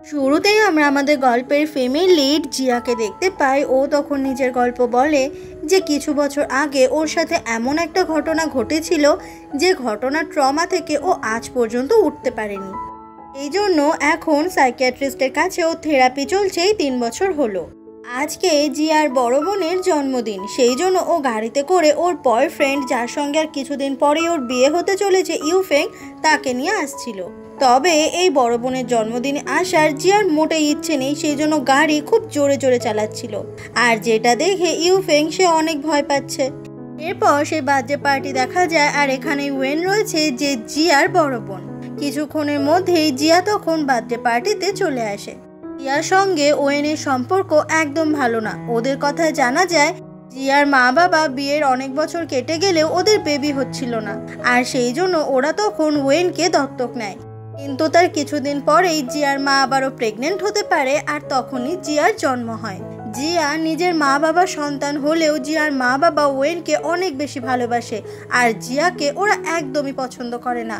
শুরুতেই আমরা আমাদের গল্পের ফিমেল লিড জিয়াকে দেখতে পাই। ও তখন নিজের গল্প বলে যে কিছু বছর আগে ওর সাথে এমন একটা ঘটনা ঘটেছিল যে ঘটনার ট্রমা থেকে ও আজ পর্যন্ত উঠতে পারেনি। এই জন্য এখন সাইকিয়াট্রিস্টের কাছে ও থেরাপি চলছে 3 বছর হলো। আজকে জিয়ার বড় বোনের জন্মদিন, সেই জন্য ও গাড়িতে করে ওর বয়ফ্রেন্ড, যার সঙ্গে আর কিছুদিন পরে ওর বিয়ে হতে চলেছে, ইউফেং, তাকে নিয়ে আসছিল। তবে এই বড় বোনের জন্মদিনে আসার জিয়ার মোটেই ইচ্ছে নেই, সেই জন্য গাড়ি খুব জোরে জোরে চালাচ্ছিল। আর যেটা দেখে ইউফেং সে অনেক ভয় পাচ্ছে। এরপর সেই বার্থডে পার্টি দেখা যায়, আর এখানে ওয়েন রয়েছে যে জিয়ার বড় বোন। কিছুক্ষণের মধ্যেই জিয়া তখন বার্থডে পার্টিতে চলে আসে। জিয়ার সঙ্গে ওয়েনের সম্পর্ক একদম ভালো না। ওদের কথায় জানা যায় জিয়ার মা বাবা বিয়ের অনেক বছর কেটে গেলেও ওদের বেবি হচ্ছিল না, আর সেই জন্য ওরা তখন ওয়েনকে দত্তক নেয়। কিন্তু তার কিছুদিন পরেই জিয়ার মা আবারও প্রেগনেন্ট হতে পারে, আর তখনই জিয়ার জন্ম হয়। জিয়া নিজের মা বাবা সন্তান হলেও জিয়ার মা বাবা ওয়েনকে অনেক বেশি ভালোবাসে, আর জিয়াকে ওরা একদমই পছন্দ করে না।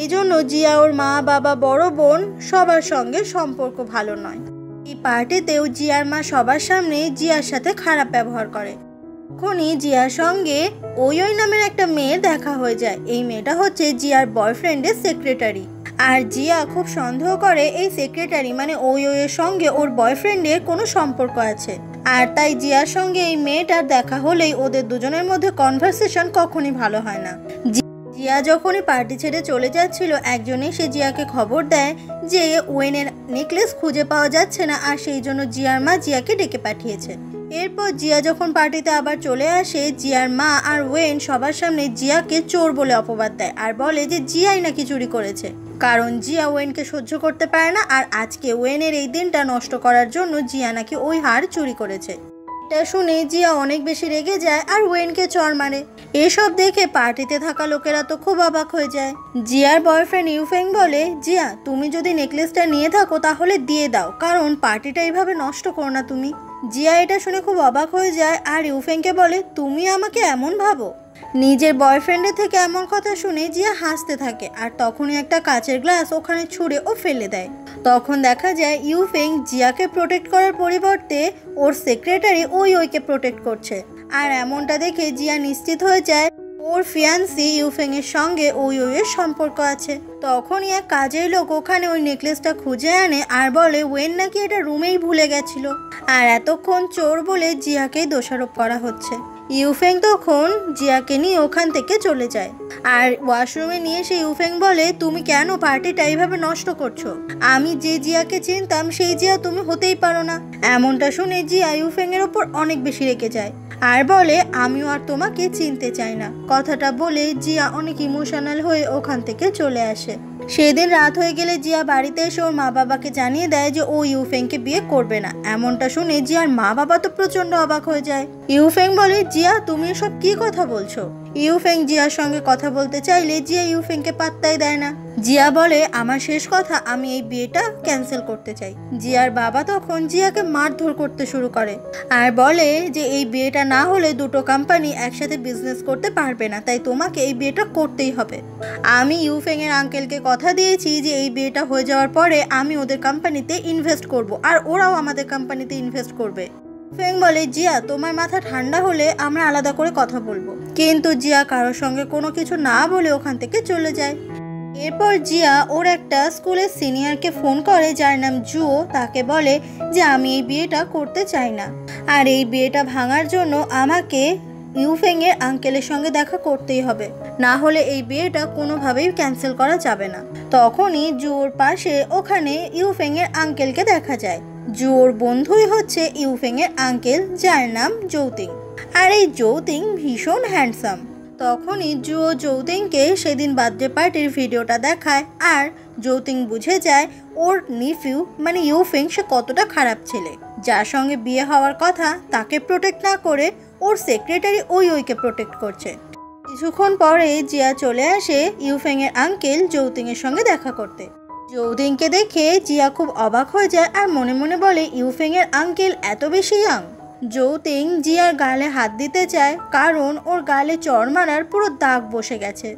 এই জন্য জিয়া, ওর মা বাবা, বড় বোন সবার সঙ্গে সম্পর্ক ভালো নয়। এই পার্টিতেও জিয়ার মা সবার সামনে জিয়ার সাথে খারাপ ব্যবহার করে। তখনই জিয়ার সঙ্গে ওই নামের একটা মেয়ে দেখা হয়ে যায়। এই মেয়েটা হচ্ছে জিয়ার বয়ফ্রেন্ডের সেক্রেটারি। আর জিয়া খুব সন্দেহ করে এই সেক্রেটারি মানে ওর সঙ্গে ওর বয়ফ্রেন্ডের কোনো সম্পর্ক আছে। আর তাই জিয়ার সঙ্গে এই মেয়েটার দেখা হলেই ওদের দুজনের মধ্যে কনভারসেশন কখনই ভালো হয় না। জিয়া যখনই পার্টি ছেড়ে চলে যাচ্ছিল, একজন এসে জিয়াকে খবর দেয় যে ওয়েনের নেকলেস খুঁজে পাওয়া যাচ্ছে না, আর সেই জন্য জিয়ার মা জিয়াকে ডেকে পাঠিয়েছে। এরপর জিয়া যখন পার্টিতে আবার চলে আসে, জিয়ার মা আর ওয়েন সবার সামনে জিয়াকে চোর বলে অপবাদ দেয়, আর বলে যে জিয়াই নাকি চুরি করেছে, কারণ জিয়া ওয়েনকে সহ্য করতে পারে না। আর আজকে ওয়েনের এই দিনটা নষ্ট করার জন্য জিয়া নাকি ওই হার চুরি করেছে। এটা শুনে জিয়া অনেক বেশি রেগে যায় আর ওয়েনকে চড় মারে। এসব দেখে পার্টিতে থাকা লোকেরা তো খুব অবাক হয়ে যায়। জিয়ার বয়ফ্রেন্ড ইউফেং বলে, জিয়া তুমি যদি নেকলেসটা নিয়ে থাকো তাহলে দিয়ে দাও, কারণ পার্টিটা এইভাবে নষ্ট করো না তুমি। জিয়া এটা শুনে খুব অবাক হয়ে যায় আর ইউফেংকে বলে, তুমি আমাকে এমন ভাবো? নিজের বয়ফ্রেন্ডের থেকে এমন কথা শুনে জিয়া হাসতে থাকে, আর তখনই একটা কাচের গ্লাস ওখানে ছুঁড়ে ও ফেলে দেয়। তখন দেখা যায় ইউফেং জিয়াকে প্রোটেক্ট করার পরিবর্তে ওর সেক্রেটারি ওইকে প্রোটেক্ট করছে। আর এমনটা দেখে জিয়া নিশ্চিত হয়ে যায় ওর ফিয়ান্সি ইউফেং এর সঙ্গে ওইয়ের সম্পর্ক আছে। তখনই এক কাজের লোক ওখানে ওই নেকলেসটা খুঁজে আনে আর বলে ওয়েন নাকি এটা রুমেই ভুলে গেছিল, আর এতক্ষণ চোর বলে জিয়াকেই দোষারোপ করা হচ্ছে। ইউফেং তখন জিয়াকে নিয়ে ওখান থেকে চলে যায়, আর ওয়াশরুমে নিয়ে এসে ইউফেং বলে, তুমি কেন পার্টিটা এইভাবে নষ্ট করছো? আমি যে জিয়াকে চিনতাম সেই জিয়া তুমি হতেই পারো না। এমনটা শুনে জিয়া ইউফেং এর ওপর অনেক বেশি রেগে যায় আর বলে, আমিও আর তোমাকে চিনতে চাই না। কথাটা বলে জিয়া অনেক ইমোশনাল হয়ে ওখান থেকে চলে আসে। সেদিন রাত হয়ে গেলে জিয়া বাড়িতে এসে ওর মা বাবাকে জানিয়ে দেয় যে ও ইউফেংকে বিয়ে করবে না। এমনটা শুনে জিয়ার মা বাবা তো প্রচন্ড অবাক হয়ে যায়। ইউফেং বলে, জিয়া তুমি এসব কি কথা বলছো? ইউফেং জিয়ার সঙ্গে কথা বলতে চাইলে জিয়া ইউফেংকে পাত্তাই দেয় না। জিয়া বলে, আমার শেষ কথা, আমি এই বিয়েটা ক্যান্সেল করতে চাই। জিয়ার বাবা তখন জিয়াকে মারধর করতে শুরু করে আর বলে যে এই বিয়েটা না হলে দুটো কোম্পানি একসাথে বিজনেস করতে পারবে না, তাই তোমাকে এই বিয়েটা করতেই হবে। আমি ইউফেং এর আঙ্কেলকে কথা দিয়েছি যে এই বিয়েটা হয়ে যাওয়ার পরে আমি ওদের কোম্পানিতে ইনভেস্ট করব, আর ওরাও আমাদের কোম্পানিতে ইনভেস্ট করবে। ইউফেং বলে, জিয়া তোমার মাথা ঠান্ডা হলে আমরা আলাদা করে কথা বলবো। কিন্তু জিয়া কারোর সঙ্গে কোনো কিছু না বলে ওখান থেকে চলে যায়। এরপর জিয়া ওর একটা স্কুলের সিনিয়রকে ফোন করে যার নাম জুও। তাকে বলে যে আমি এই বিয়েটা করতে চাই না, আর এই বিয়েটা ভাঙার জন্য আমাকে ইউফেং এর আঙ্কেলের সঙ্গে দেখা করতেই হবে, না হলে এই বিয়েটা কোনোভাবেই ক্যান্সেল করা যাবে না। তখনই জুয়োর পাশে ওখানে ইউফেং এর আঙ্কেলকে দেখা যায়। জুয়োর বন্ধুই হচ্ছে ইউফেং এর আঙ্কেল, যার নাম জৌতিং। আর এই জৌতিং ভীষণ হ্যান্ডসাম। তখনই জুয়ো জৌতিংকে সেদিন বার্থডে পার্টির ভিডিওটা দেখায়, আর জৌতিং বুঝে যায় ওর নিফিউ মানে ইউফেং সে কতটা খারাপ ছেলে, যার সঙ্গে বিয়ে হওয়ার কথা তাকে প্রোটেক্ট না করে ওর সেক্রেটারি ওইকে প্রোটেক্ট করছে। কিছুক্ষণ পরে জিয়া চলে আসে ইউফেং এর আঙ্কেল জৌতিং এর সঙ্গে দেখা করতে। জৌতিংকে দেখে জিয়া খুব অবাক হয়ে যায় আর মনে মনে বলে, ইউফেং এর আঙ্কেল এত বেশি ইয়াং। জৌতিং জিয়ার গালে হাত দিতে চায়, কারণ ওর গালে চড় মারার পুরো দাগ বসে গেছে।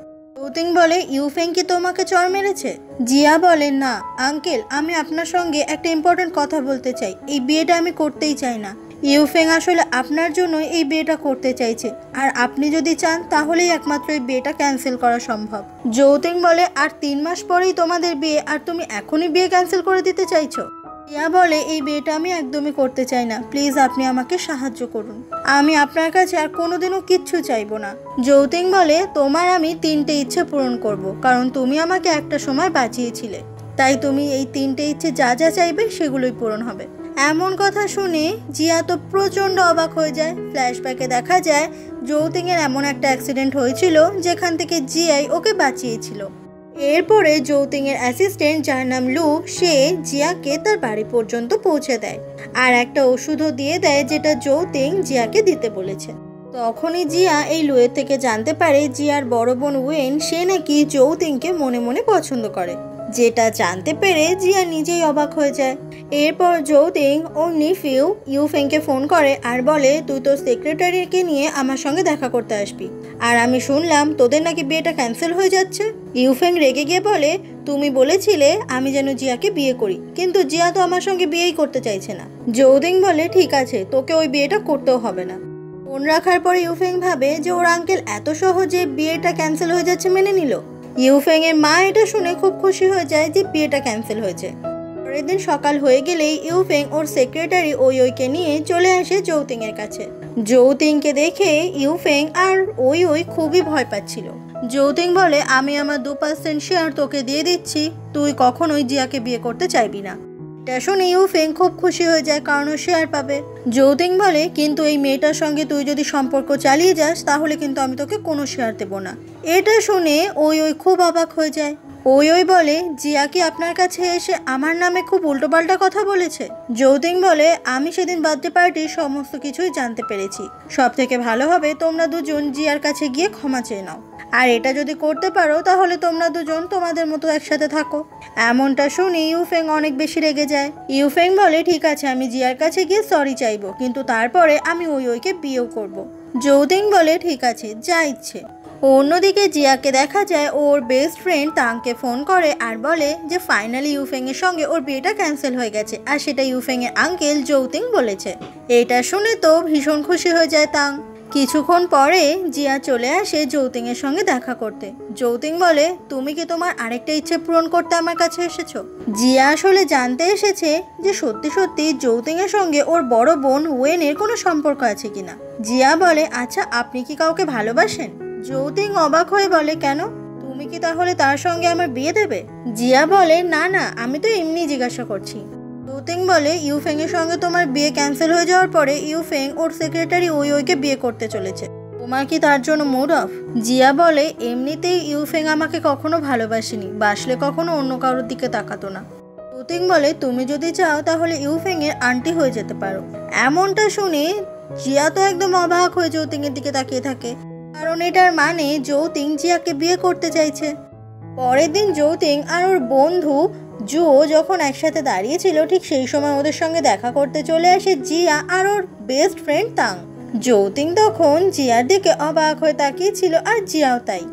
জৌতিং বলে ইউফেং কি তোমাকে চড় মেরেছে? জিয়া বলে না আঙ্কেল, আমি আপনার সঙ্গে একটা ইম্পর্টেন্ট কথা বলতে চাই। এই বিয়েটা আমি করতেই চাই না। ইউফেং আসলে আপনার জন্য এই বিয়েটা করতে চাইছে, আর আপনি যদি চান তাহলেই একমাত্র এই বিয়েটা ক্যান্সেল করা সম্ভব। জৌতিং বলে আর 3 মাস পরেই তোমাদের বিয়ে, আর তুমি এখনই বিয়ে ক্যান্সেল করে দিতে চাইছো? জিয়া বলে এই বিয়েটা আমি একদমই করতে চাই না, প্লিজ আপনি আমাকে সাহায্য করুন। আমি আপনার কাছে আর কোনোদিনও কিচ্ছু চাইবো না। জৌতিং বলে তোমার আমি 3টে ইচ্ছে পূরণ করব, কারণ তুমি আমাকে একটা সময় বাঁচিয়েছিলে, তাই তুমি এই 3টে ইচ্ছে যা যা চাইবে সেগুলোই পূরণ হবে। এমন কথা শুনে জিয়া তো প্রচণ্ড অবাক হয়ে যায়। ফ্ল্যাশব্যাকে দেখা যায় জৌতিংয়ের এমন একটা অ্যাক্সিডেন্ট হয়েছিল যেখান থেকে জিয়াই ওকে বাঁচিয়েছিল। এরপরে জৌতিংয়ের অ্যাসিস্ট্যান্ট যার নাম লু, সে জিয়াকে তার বাড়ি পর্যন্ত পৌঁছে দেয় আর একটা ওষুধও দিয়ে দেয় যেটা জৌতিং জিয়াকে দিতে বলেছে। তখনই জিয়া এই লুয়ের থেকে জানতে পারে জিয়ার বড় বোন ওয়েন সে নাকি জৌতিংকে মনে মনে পছন্দ করে, যেটা জানতে পেরে জিয়া নিজেই অবাক হয়ে যায়। এরপর জৌতিং ওর নিফিউ ইউফেংকে ফোন করে আর বলে তুই তোর সেক্রেটারিকে নিয়ে আমার সঙ্গে দেখা করতে আসবি, আর আমি শুনলাম তোদের নাকি বিয়েটা ক্যান্সেল হয়ে যাচ্ছে। ইউফেং রেগে গিয়ে বলে তুমি বলেছিলে আমি যেন জিয়াকে বিয়ে করি, কিন্তু জিয়া তো আমার সঙ্গে বিয়েই করতে চাইছে না। জৌতিং বলে ঠিক আছে, তোকে ওই বিয়েটা করতেও হবে না। ফোন রাখার পরে ইউফেং ভাবে যে ওর আঙ্কেল এত সহজে বিয়েটা ক্যান্সেল হয়ে যাচ্ছে মেনে নিল। ইউফেং এর মা এটা শুনে খুব খুশি হয়ে যায় যে বিয়েটা ক্যান্সেল হয়েছে। পরের দিন সকাল হয়ে গেলেই ইউফেং ওর সেক্রেটারি ওইকে নিয়ে চলে আসে জৌতিং এর কাছে। জৌতিংকে দেখে ইউফেং আর ওই খুবই ভয় পাচ্ছিল। জৌতিং বলে আমি আমার 2% শেয়ার তোকে দিয়ে দিচ্ছি, তুই কখনোই জিয়াকে বিয়ে করতে চাইবি না। এটা শুনে ইউফেং খুব খুশি হয়ে যায় কারণ ও শেয়ার পাবে। জৌতিং বলে কিন্তু এই মেয়েটার সঙ্গে তুই যদি সম্পর্ক চালিয়ে যাস তাহলে কিন্তু আমি তোকে কোনো শেয়ার দেবো না। এটা শুনে ওই খুব অবাক হয়ে যায়। ওই বলে জিয়া কি আপনার কাছে এসে আমার নামে খুব উল্টোপাল্টা কথা বলেছে? জৌতিং বলে আমি সেদিন বার্থডে পার্টির সমস্ত কিছুই জানতে পেরেছি, সব থেকে ভালো হবে তোমরা দুজন জিয়ার কাছে গিয়ে ক্ষমা চেয়ে নাও, আর এটা যদি করতে পারো তাহলে তোমরা দুজন তোমাদের মতো একসাথে থাকো। এমনটা শুনে ইউফেং অনেক বেশি রেগে যায়। ইউফেং বলে ঠিক আছে আমি জিয়ার কাছে গিয়ে সরি চাইবো, কিন্তু তারপরে আমি ওইকে বিয়েও করব। জৌতিং বলে ঠিক আছে যা ইচ্ছে। অন্যদিকে জিয়াকে দেখা যায় ওর বেস্ট ফ্রেন্ড তাংকে ফোন করে আর বলে যে ফাইনালি ইউফেং এর সঙ্গে ওর বিয়েটা ক্যান্সেল হয়ে গেছে, আর সেটা ইউফেং এর আঙ্কেল জৌতিং বলেছে। এটা শুনে তো ভীষণ খুশি হয়ে যায় তাং। কিছুক্ষণ পরে জিয়া চলে আসে যৌতিং এর সঙ্গে দেখা করতে। যৌতিং বলে তুমি কি তোমার আরেকটা ইচ্ছে পূরণ করতে আমার কাছে এসেছো? জিয়া আসলে জানতে এসেছে যে সত্যি সত্যি যৌতিং এর সঙ্গে ওর বড় বোন ওয়েনের কোনো সম্পর্ক আছে কিনা। জিয়া বলে আচ্ছা আপনি কি কাউকে ভালোবাসেন? যৌতিং অবাক হয়ে বলে কেন, তুমি কি তাহলে তার সঙ্গে আমার বিয়ে দেবে? জিয়া বলে না না, আমি তো এমনি জিজ্ঞাসা করছি। যৌতিং বলে ইউফেং এর সঙ্গে তোমার বিয়ে ক্যান্সেল হয়ে যাওয়ার পরে ইউফেং ওর সেক্রেটারি ওইকে বিয়ে করতে চলেছে, তোমার কি তার জন্য মুড অফ? জিয়া বলে এমনিতেই ইউফেং আমাকে কখনো ভালোবাসেনি, বাসলে কখনো অন্য কারোর দিকে তাকাতো না। যৌতিং বলে তুমি যদি চাও তাহলে ইউফেং এর আন্টি হয়ে যেতে পারো। এমনটা শুনে জিয়া তো একদম অবাক হয়ে যৌতিং এর দিকে তাকিয়ে থাকে, কারণ এটার মানে যৌতিং জিয়াকে বিয়ে করতে চাইছে। পরের দিন যৌতিং আর ওর বন্ধু জুও যখন একসাথে দাঁড়িয়েছিল ঠিক সেই সময় ওদের সঙ্গে দেখা করতে চলে আসে জিয়া আর ওর বেস্ট ফ্রেন্ড তাং। যৌতিং তখন জিয়ার দিকে অবাক হয়ে তাকিয়েছিল আর জিয়াও তাই।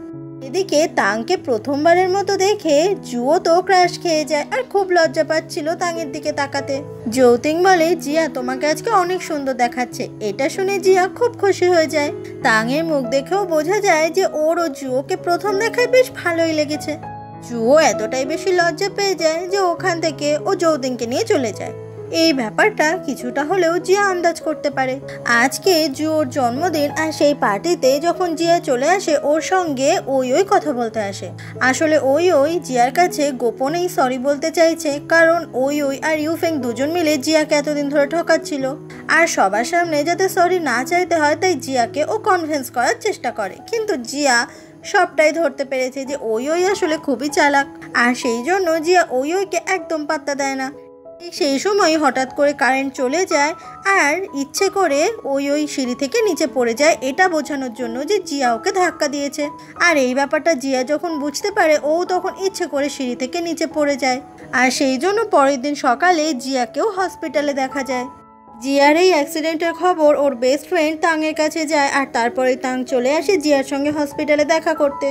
এদিকে তাংকে প্রথমবারের মতো দেখে জুও তো ক্রাশ খেয়ে যায় আর খুব লজ্জা পাচ্ছিল তাংয়ের দিকে তাকাতে। যৌতিং বলে জিয়া তোমাকে আজকে অনেক সুন্দর দেখাচ্ছে। এটা শুনে জিয়া খুব খুশি হয়ে যায়। তাংয়ের মুখ দেখেও বোঝা যায় যে ওর ও জুওকে প্রথম দেখায় বেশ ভালোই লেগেছে। জুও এতটাই বেশি লজ্জা পেয়ে যায় যে ওখান থেকে ও যৌতিংকে নিয়ে চলে যায়। এই ব্যাপারটা কিছুটা হলেও জিয়া আন্দাজ করতে পারে। আজকে জুয়োর জন্মদিন, আর সেই পার্টিতে যখন জিয়া চলে আসে ওর সঙ্গে ওই কথা বলতে আসে। আসলে ওই জিয়ার কাছে গোপনেই সরি বলতে চাইছে, কারণ ওই আর ইউফেং দুজন মিলে জিয়াকে এতদিন ধরে ঠকাচ্ছিল, আর সবার সামনে যাতে সরি না চাইতে হয় তাই জিয়াকে ও কনভিন্স করার চেষ্টা করে। কিন্তু জিয়া সবটাই ধরতে পেরেছে যে ওই আসলে খুবই চালাক, আর সেই জন্য জিয়া ওইকে একদম পাত্তা দেয় না। সেই সময় হঠাৎ করে কারেন্ট চলে যায় আর ইচ্ছে করে ওই সিঁড়ি থেকে নিচে পড়ে যায়, এটা বোঝানোর জন্য যে জিয়া ওকে ধাক্কা দিয়েছে। আর এই ব্যাপারটা জিয়া যখন বুঝতে পারে ও তখন ইচ্ছে করে সিঁড়ি থেকে নিচে পড়ে যায়, আর সেই জন্য পরের দিন সকালে জিয়াকেও হসপিটালে দেখা যায়। জিয়ার এই অ্যাক্সিডেন্টের খবর ওর বেস্ট ফ্রেন্ড তাংয়ের কাছে যায়, আর তারপরে তাং চলে আসে জিয়ার সঙ্গে হসপিটালে দেখা করতে।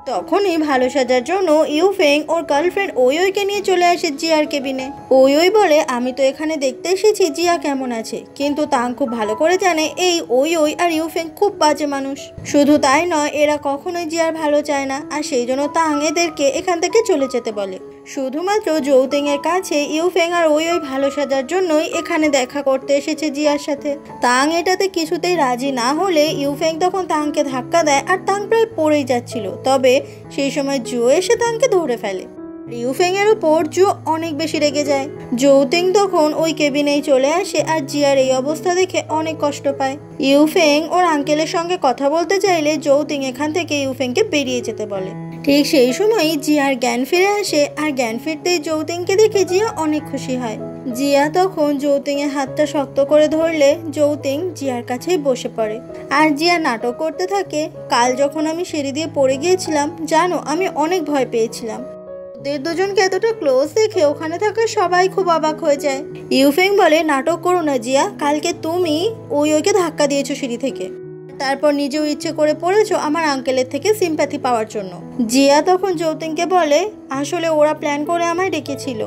তখনই ভালো সাজার জন্য ইউফেং ওর গার্লফ্রেন্ড ওইকে নিয়ে চলে আসে জিয়ার কেবিনে। ওই বলে, আমি তো এখানে দেখতে এসেছি জিয়া কেমন আছে, কিন্তু তাং খুব ভালো করে জানে এই ওই আর ইউফেং খুব বাজে মানুষ। শুধু তাই নয়, এরা কখনোই জিয়ার ভালো চায় না, আর সেই জন্য তাং এদেরকে এখান থেকে চলে যেতে বলে। শুধুমাত্র জৌতিং এর কাছে ইউফেং আর ওই ভালো সাজার জন্যই এখানে দেখা করতে এসেছে জিয়ার সাথে। তাং এটাতে কিছুতেই রাজি না হলে ইউফেং তখন তাংকে ধাক্কা দেয় আর তাং প্রায় পড়েই যাচ্ছিল। তবে সেই সময় জো এসে তাংকে ধরে ফেলে। ইউফেং এর উপর জো অনেক বেশি রেগে যায়। জৌতিং তখন ওই কেবিনেই চলে আসে আর জিয়ার এই অবস্থা দেখে অনেক কষ্ট পায়। ইউফেং ওর আঙ্কেলের সঙ্গে কথা বলতে চাইলে জৌতিং এখান থেকে ইউফেংকে বেরিয়ে যেতে বলে। ঠিক সেই সময়ই জিয়ার জ্ঞান ফিরে আসে, আর জ্ঞান ফিরতেই জৌতিংকে দেখে জিয়া অনেক খুশি হয়। জিয়া তখন জৌতিং এর হাতটা শক্ত করে ধরলে জৌতিং জিয়ার কাছেই বসে পড়ে। আর জিয়া নাটক করতে থাকে, কাল যখন আমি সিঁড়ি দিয়ে পড়ে গিয়েছিলাম জানো, আমি অনেক ভয় পেয়েছিলাম। ওদের দুজনকে এতটা ক্লোজ দেখে ওখানে থাকা সবাই খুব অবাক হয়ে যায়। ইউফেং বলে, নাটক করো না জিয়া, কালকে তুমি ওইকে ধাক্কা দিয়েছো সিঁড়ি থেকে, তারপর নিজেও ইচ্ছে করে পড়েছো আমার আঙ্কেলের থেকে সিম্প্যাথি পাওয়ার জন্য। জিয়া তখন জৌতিংকে বলে, আসলে ওরা প্ল্যান করে আমায় ডেকেছিল।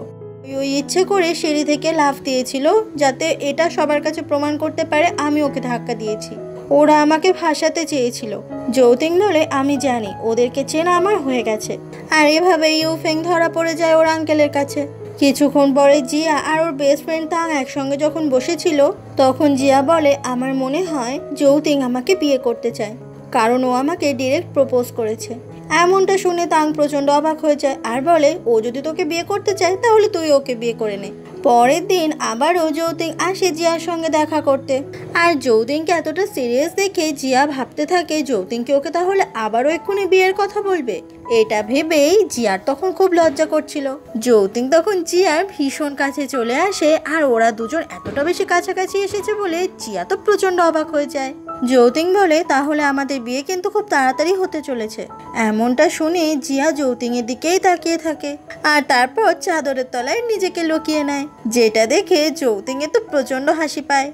ওই ইচ্ছে করে সিঁড়ি থেকে লাফ দিয়েছিল যাতে এটা সবার কাছে প্রমাণ করতে পারে আমি ওকে ধাক্কা দিয়েছি। ওরা আমাকে ফাঁসাতে চেয়েছিল। জৌতিং বলে, আমি জানি, ওদেরকে চেনা আমার হয়ে গেছে। আর এভাবে ইউফেং ধরা পড়ে যায় ওর আঙ্কেলের কাছে। কিছুক্ষণ পরে জিয়া আর ওর বেস্ট ফ্রেন্ড তাং একসঙ্গে যখন বসেছিল তখন জিয়া বলে, আমার মনে হয় জৌতিং আমাকে বিয়ে করতে চায়, কারণ ও আমাকে ডিরেক্ট প্রপোজ করেছে। এমনটা শুনে তাং প্রচণ্ড অবাক হয়ে যায় আর বলে, ও যদি তোকে বিয়ে করতে চায় তাহলে তুই ওকে বিয়ে করে নে। পরের দিন আবারও জৌতিং আসে জিয়ার সঙ্গে দেখা করতে। আর জৌতিংকে এতটা সিরিয়াস দেখে জিয়া ভাবতে থাকে জৌতিংকে ওকে তাহলে আবারও এক্ষুনি বিয়ের কথা বলবে। এটা ভেবেই জিয়ার তখন খুব লজ্জা করছিল। জৌতিং তখন জিয়ার ভীষণ কাছে চলে আসে আর ওরা দুজন এতটা বেশি কাছাকাছি এসেছে বলে জিয়া তো প্রচণ্ড অবাক হয়ে যায়। জৌতিং বলে, তাহলে আমাদের বিয়ে কিন্তু খুব তাড়াতাড়ি হতে চলেছে। এমনটা শুনে জিয়া জৌতিং এর দিকেই তাকিয়ে থাকে আর তারপর চাদরের তলায় নিজেকে লুকিয়ে নেয়, যেটা দেখে জৌতিং এর তো প্রচণ্ড হাসি পায়।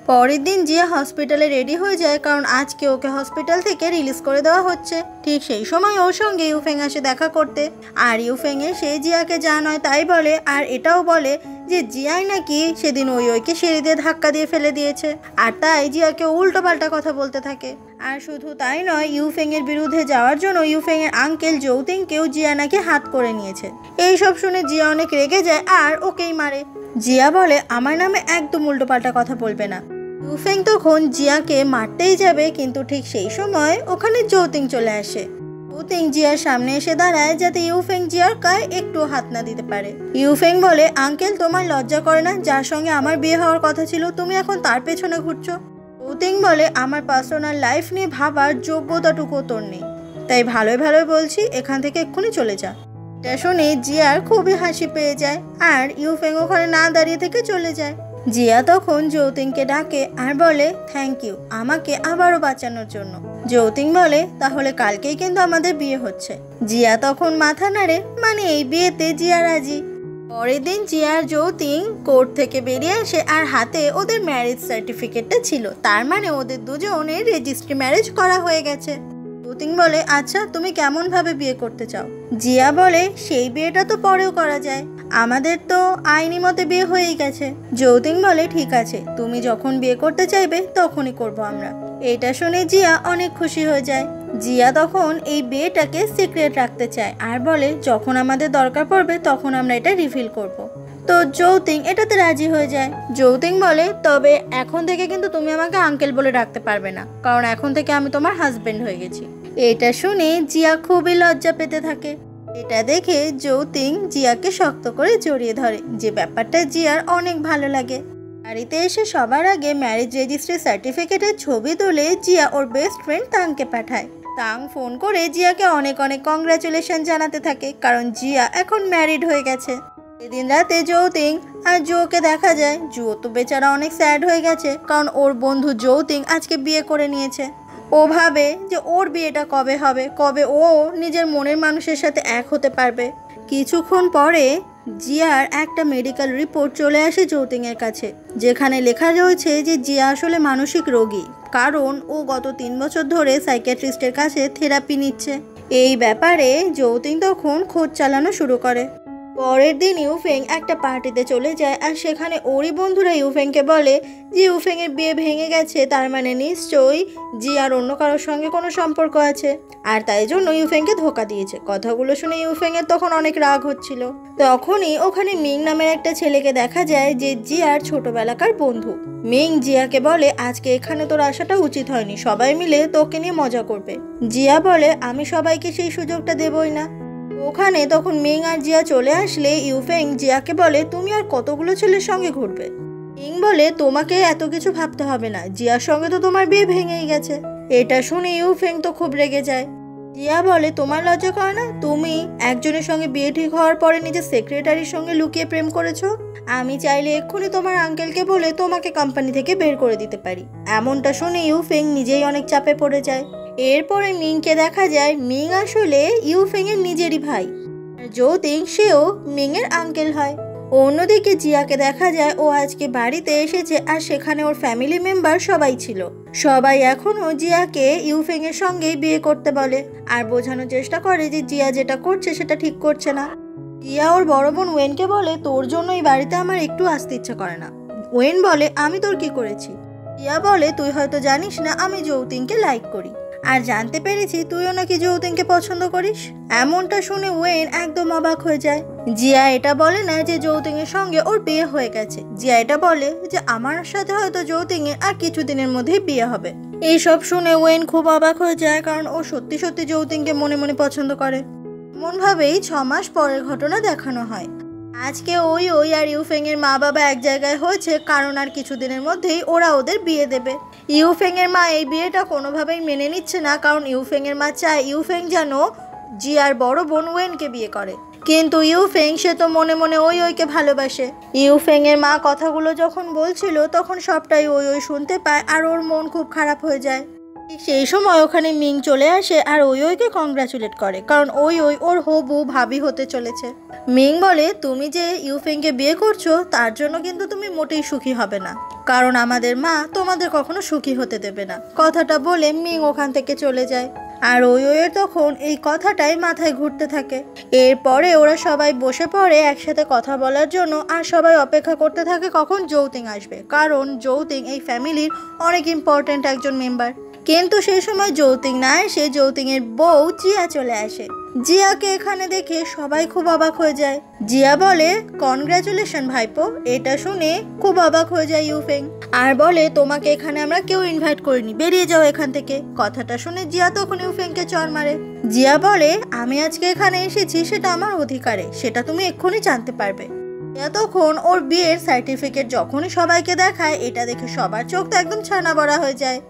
পরের দিন জিয়া হসপিটালে রেডি হয়ে যায়, কারণ আজকে ওকে হসপিটাল থেকে রিলিজ করে দেওয়া হচ্ছে। ঠিক সেই সময় ওর সঙ্গে ইউফেং আসে দেখা করতে। আর ইউফেং সে জিয়াকে যা নয় তাই বলে, আর এটাও বলে যে জিয়াই নাকি সেদিন ওইকে সিঁড়ি দিয়ে ধাক্কা দিয়ে ফেলে দিয়েছে, আর তাই জিয়াকে উল্টো পাল্টা কথা বলতে থাকে। আর শুধু তাই নয়, ইউফেং এর বিরুদ্ধে যাওয়ার জন্য ইউফেং এর আঙ্কেল জৌতিংকেও জিয়া নাকি হাত করে নিয়েছে। এইসব শুনে জিয়া অনেক রেগে যায় আর ওকেই মারে। জিয়া বলে, আমার নামে একদম উল্টো পাল্টা কথা বলবে না। ইউফেং তখন জিয়াকে মারতেই যাবে, কিন্তু ঠিক সেই সময় ওখানে জৌতিং চলে আসে। জৌতিং জিয়ার সামনে এসে দাঁড়ায় যাতে ইউফেং জিয়ার গায়ে একটু হাত না দিতে পারে। ইউফেং বলে, আঙ্কেল তোমার লজ্জা করে না? যার সঙ্গে আমার বিয়ে হওয়ার কথা ছিল তুমি এখন তার পেছনে ঘুরছো। জৌতিং বলে, আমার পার্সোনাল লাইফ নিয়ে ভাবার যোগ্যতাটুকু তোর নেই, তাই ভালোই ভালোই বলছি এখান থেকে এক্ষুনি চলে যা। এটা শুনে জিয়ার খুবই হাসি পেয়ে যায় আর ইউফেং ওখানে না দাঁড়িয়ে থেকে চলে যায়। জিয়া তখন জৌতিংকে ডাকে আর বলে, থ্যাংক ইউ আমাকে আবারও বাঁচানোর জন্য। জৌতিং বলে, তাহলে কালকেই কিন্তু আমাদের বিয়ে হচ্ছে। জিয়া তখন মাথা নাড়ে, মানে এই বিয়েতে জিয়া রাজি। পরের দিন জিয়া আর জৌতিং কোর্ট থেকে বেরিয়ে আসে আর হাতে ওদের ম্যারেজ সার্টিফিকেটটা ছিল, তার মানে ওদের দুজনের রেজিস্ট্রি ম্যারেজ করা হয়ে গেছে। জৌতিং বলে, আচ্ছা তুমি কেমন ভাবে বিয়ে করতে চাও? জিয়া বলে, সেই বিয়েটা তো পরেও করা যায়, আমাদের তো আইনি মতে বিয়ে হয়েই গেছে। জৌতিং বলে, ঠিক আছে, তুমি যখন বিয়ে করতে চাইবে তখনই করব আমরা। এটা শুনে জিয়া অনেক খুশি হয়ে যায়। জিয়া তখন এই বিয়েটাকে সিক্রেট রাখতে চায় আর বলে, যখন আমাদের দরকার পড়বে তখন আমরা এটা রিভিল করব। তো যৌতিং এটাতে রাজি হয়ে যায়। যৌতিং বলে, তবে এখন থেকে কিন্তু তুমি আমাকে আঙ্কেল বলে ডাকতে পারবে না, কারণ এখন থেকে আমি তোমার হাজবেন্ড হয়ে গেছি। এটা শুনে জিয়া খুবই লজ্জা পেতে থাকে। এটা দেখে যৌতিং জিয়াকে শক্ত করে জড়িয়ে ধরে, যে ব্যাপারটা জিয়ার অনেক ভালো লাগে। বাড়িতে এসে সবার আগে ম্যারেজ রেজিস্ট্রি সার্টিফিকেটের ছবি তুলে জিয়া ওর বেস্ট ফ্রেন্ড তাংকে পাঠায়। তাং ফোন করে জিয়াকে অনেক অনেক কংগ্রাচুলেশন জানাতে থাকে, কারণ জিয়া এখন ম্যারিড হয়ে গেছে। সেদিন রাতে যৌতিং আর জুয়োকে দেখা যায়। জুয়ো তো বেচারা অনেক স্যাড হয়ে গেছে, কারণ ওর বন্ধু যৌতিং আজকে বিয়ে করে নিয়েছে। ও ভাবে যে ওর বিয়েটা কবে হবে, কবে ও নিজের মনের মানুষের সাথে এক হতে পারবে। কিছুক্ষণ পরে জিয়ার একটা মেডিকেল রিপোর্ট চলে আসে যৌতিংয়ের কাছে, যেখানে লেখা রয়েছে যে জিয়া আসলে মানসিক রোগী, কারণ ও গত 3 বছর ধরে সাইকিয়াট্রিস্টের কাছে থেরাপি নিচ্ছে। এই ব্যাপারে যৌতিং তখন খোঁজ চালানো শুরু করে। পরের দিন ইউফেং একটা পার্টিতে চলে যায় আর সেখানে ওরই বন্ধুরা ইউফেংকে বলে যে ইউফেংয়ের বিয়ে ভেঙে গেছে, তার মানে নিশ্চয়ই জিয়ার অন্য কারোর সঙ্গে কোনো সম্পর্ক আছে আর তাই জন্য ইউফেংকে ধোকা দিয়েছে। কথাগুলো শুনে ইউফেংয়ের তখন অনেক রাগ হচ্ছিল। তখনই ওখানে মিং নামের একটা ছেলেকে দেখা যায় যে জিয়ার ছোটবেলাকার বন্ধু। মিং জিয়াকে বলে আজকে এখানে তোর আসাটা উচিত হয়নি, সবাই মিলে তোকে নিয়ে মজা করবে। জিয়া বলে আমি সবাইকে সেই সুযোগটা দেবই না। ওখানে তখন মিং আর জিয়া চলে আসলে ইউফেং জিয়াকে বলে তুমি আর কতগুলো ছেলের সঙ্গে ঘুরবে। মিং বলে তোমাকে এত কিছু ভাবতে হবে না, জিয়ার সঙ্গে তো তোমার বিয়ে ভেঙেই গেছে। এটা শুনে ইউফেং তো খুব রেগে যায়। জিয়া বলে তোমার লজ্জা করে না, তুমি একজনের সঙ্গে বিয়ে ঠিক হওয়ার পরে নিজের সেক্রেটারির সঙ্গে লুকিয়ে প্রেম করেছো? আমি চাইলে এক্ষুনি তোমার আঙ্কেলকে বলে তোমাকে কোম্পানি থেকে বের করে দিতে পারি। এমনটা শুনে ইউফেং নিজেই অনেক চাপে পড়ে যায়। এরপরে মিংকে দেখা যায় মিং আসলে ইউফেং এর নিজেরই ভাই, যৌতিং সেও মিং এর আঙ্কেল হয়। অন্যদিকে জিয়াকে দেখা যায় ও আজকে বাড়িতে এসেছে আর সেখানে ওর ফ্যামিলি মেম্বার সবাই ছিল। সবাই এখনো জিয়াকে ইউফেং এর সঙ্গেই বিয়ে করতে বলে আর বোঝানোর চেষ্টা করে যে জিয়া যেটা করছে সেটা ঠিক করছে না। জিয়া ওর বড় বোন ওয়েনকে বলে তোর জন্য এই বাড়িতে আমার একটু আসতে ইচ্ছা করে না। ওয়েন বলে আমি তোর কি করেছি? জিয়া বলে তুই হয়তো জানিস না আমি যৌতিংকে লাইক করি আর জানতে পেরেছি তুইও নাকি যৌতিংকে পছন্দ করিস। এমনটা শুনে ওয়েন একদম অবাক হয়ে যায়। জিয়া এটা বলে না যে যৌতিংয়ের সঙ্গে ওর বিয়ে হয়ে গেছে, জিয়া এটা বলে যে আমার সাথে হয়তো যৌতিংয়ের আর কিছুদিনের মধ্যেই বিয়ে হবে। এইসব শুনে ওয়েন খুব অবাক হয়ে যায়, কারণ ও সত্যি সত্যি যৌতিংকে মনে মনে পছন্দ করে। এমনভাবেই 6 মাস পরের ঘটনা দেখানো হয়। আজকে ওই আর ইউফেং এর মা বাবা এক জায়গায় হয়েছে, কারণ আর কিছুদিনের মধ্যেই ওরা ওদের বিয়ে দেবে। ইউফেং এর মা এই বিয়েটা কোনোভাবেই মেনে নিচ্ছে না, কারণ ইউফেং এর মা চায় ইউফেং যেন জিয়ার বড় বোন ওয়েনকে বিয়ে করে, কিন্তু ইউফেং সে তো মনে মনে ওইকে ভালোবাসে। ইউফেং এর মা কথাগুলো যখন বলছিল তখন সবটাই ওই শুনতে পায় আর ওর মন খুব খারাপ হয়ে যায়। সেই সময় ওখানে মিং চলে আসে আর ওইকে কংগ্রাচুলেট করে, কারণ ওর হবু ভাবি হতে চলেছে। মিং বলে তুমি যে ইউফেংকে বিয়ে করছো তার জন্য কিন্তু তুমি মোটেই সুখী হবে না, কারণ আমাদের মা তোমাদের কখনো সুখী হতে দেবে না। কথাটা বলে মিং ওখান থেকে চলে যায় আর ওইয়ের তখন এই কথাটাই মাথায় ঘুরতে থাকে। এরপরে ওরা সবাই বসে পড়ে একসাথে কথা বলার জন্য আর সবাই অপেক্ষা করতে থাকে কখন যৌতিং আসবে, কারণ যৌতিং এই ফ্যামিলির অনেক ইম্পর্টেন্ট একজন মেম্বার। কিন্তু সেই সময় যৌতিং না এসে যৌতিংয়ের বউ জিয়া চলে আসে। জিয়াকে এখানে দেখে সবাই খুব অবাক হয়ে যায়। জিয়া বলে কনগ্রাচুলেশন ভাইপো। এটা শুনে খুব অবাক হয়ে যায় ইউফেং আর বলে তোমাকে এখানে আমরা কেউ ইনভাইট করিনি, বেরিয়ে যাও এখান থেকে। কথাটা শুনে জিয়া তখন ইউফেংকে চড় মারে। জিয়া বলে আমি আজকে এখানে এসেছি সেটা আমার অধিকারে, সেটা তুমি এক্ষুনি জানতে পারবে। জিয়া তখন ওর বিয়ের সার্টিফিকেট যখনই সবাইকে দেখায় এটা দেখে সবার চোখ তো একদম ছানা বড়া হয়ে যায়।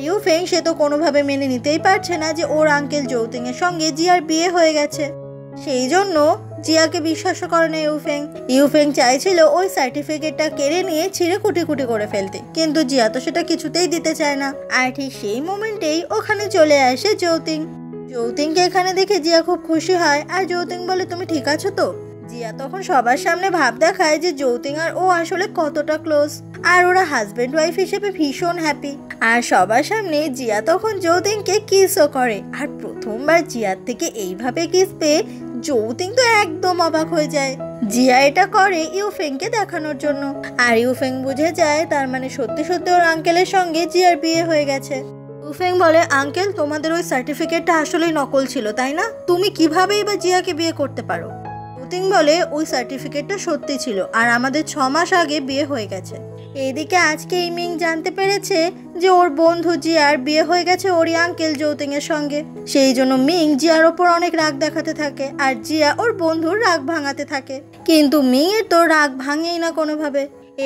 ইউফেং সে তো কোনোভাবে মেনে নিতেই পারছে না যে ওর আঙ্কেল যৌতিং এর সঙ্গে জিয়ার বিয়ে হয়ে গেছে, সেই জন্য জিয়াকে বিশ্বাস করে না ইউফেং চাইছিল ওই সার্টিফিকেটটা কেড়ে নিয়ে ছিঁড়ে কুটি কুটি করে ফেলতে, কিন্তু জিয়া তো সেটা কিছুতেই দিতে চায় না। আর ঠিক সেই মোমেন্টেই ওখানে চলে আসে যৌতিংকে এখানে দেখে জিয়া খুব খুশি হয় আর যৌতিং বলে তুমি ঠিক আছো তো? জিয়া তখন সবার সামনে ভাব দেখায় যে যৌতিং আর ও আসলে কতটা ক্লোজ আর ওরা হাজবেন্ড ওয়াইফ হিসেবে ভীষণ হ্যাপি। আর সবার সামনে জিয়া তখন যৌতিংকে কিসও করে আর প্রথমবার জিয়ার থেকে এইভাবে কিস পেয়ে যৌতিং তো একদম অবাক হয়ে যায়। জিয়া এটা করে ইউফেংকে দেখানোর জন্য আর ইউফেং বুঝে যায় তার মানে সত্যি সত্যি ওর আঙ্কেলের সঙ্গে জিয়ার বিয়ে হয়ে গেছে। ইউফেং বলে আঙ্কেল তোমাদের ওই সার্টিফিকেটটা আসলেই নকল ছিল তাই না? তুমি কিভাবে এবার জিয়াকে বিয়ে করতে পারো? যৌতিং বলে ওই সার্টিফিকেটটা সত্যি ছিল আর আমাদের 6 মাস আগে বিয়ে হয়ে গেছে। এইদিকে আজকে মিং জানতে পেরেছে যে ওর বন্ধু জিয়ার বিয়ে হয়ে গেছে ওরই আঙ্কেল যৌতিং এর সঙ্গে, সেই জন্য মিং জিয়ার ওপর অনেক রাগ দেখাতে থাকে আর জিয়া ওর বন্ধুর রাগ ভাঙাতে থাকে, কিন্তু মিং এর তো রাগ ভাঙেই না কোনোভাবে।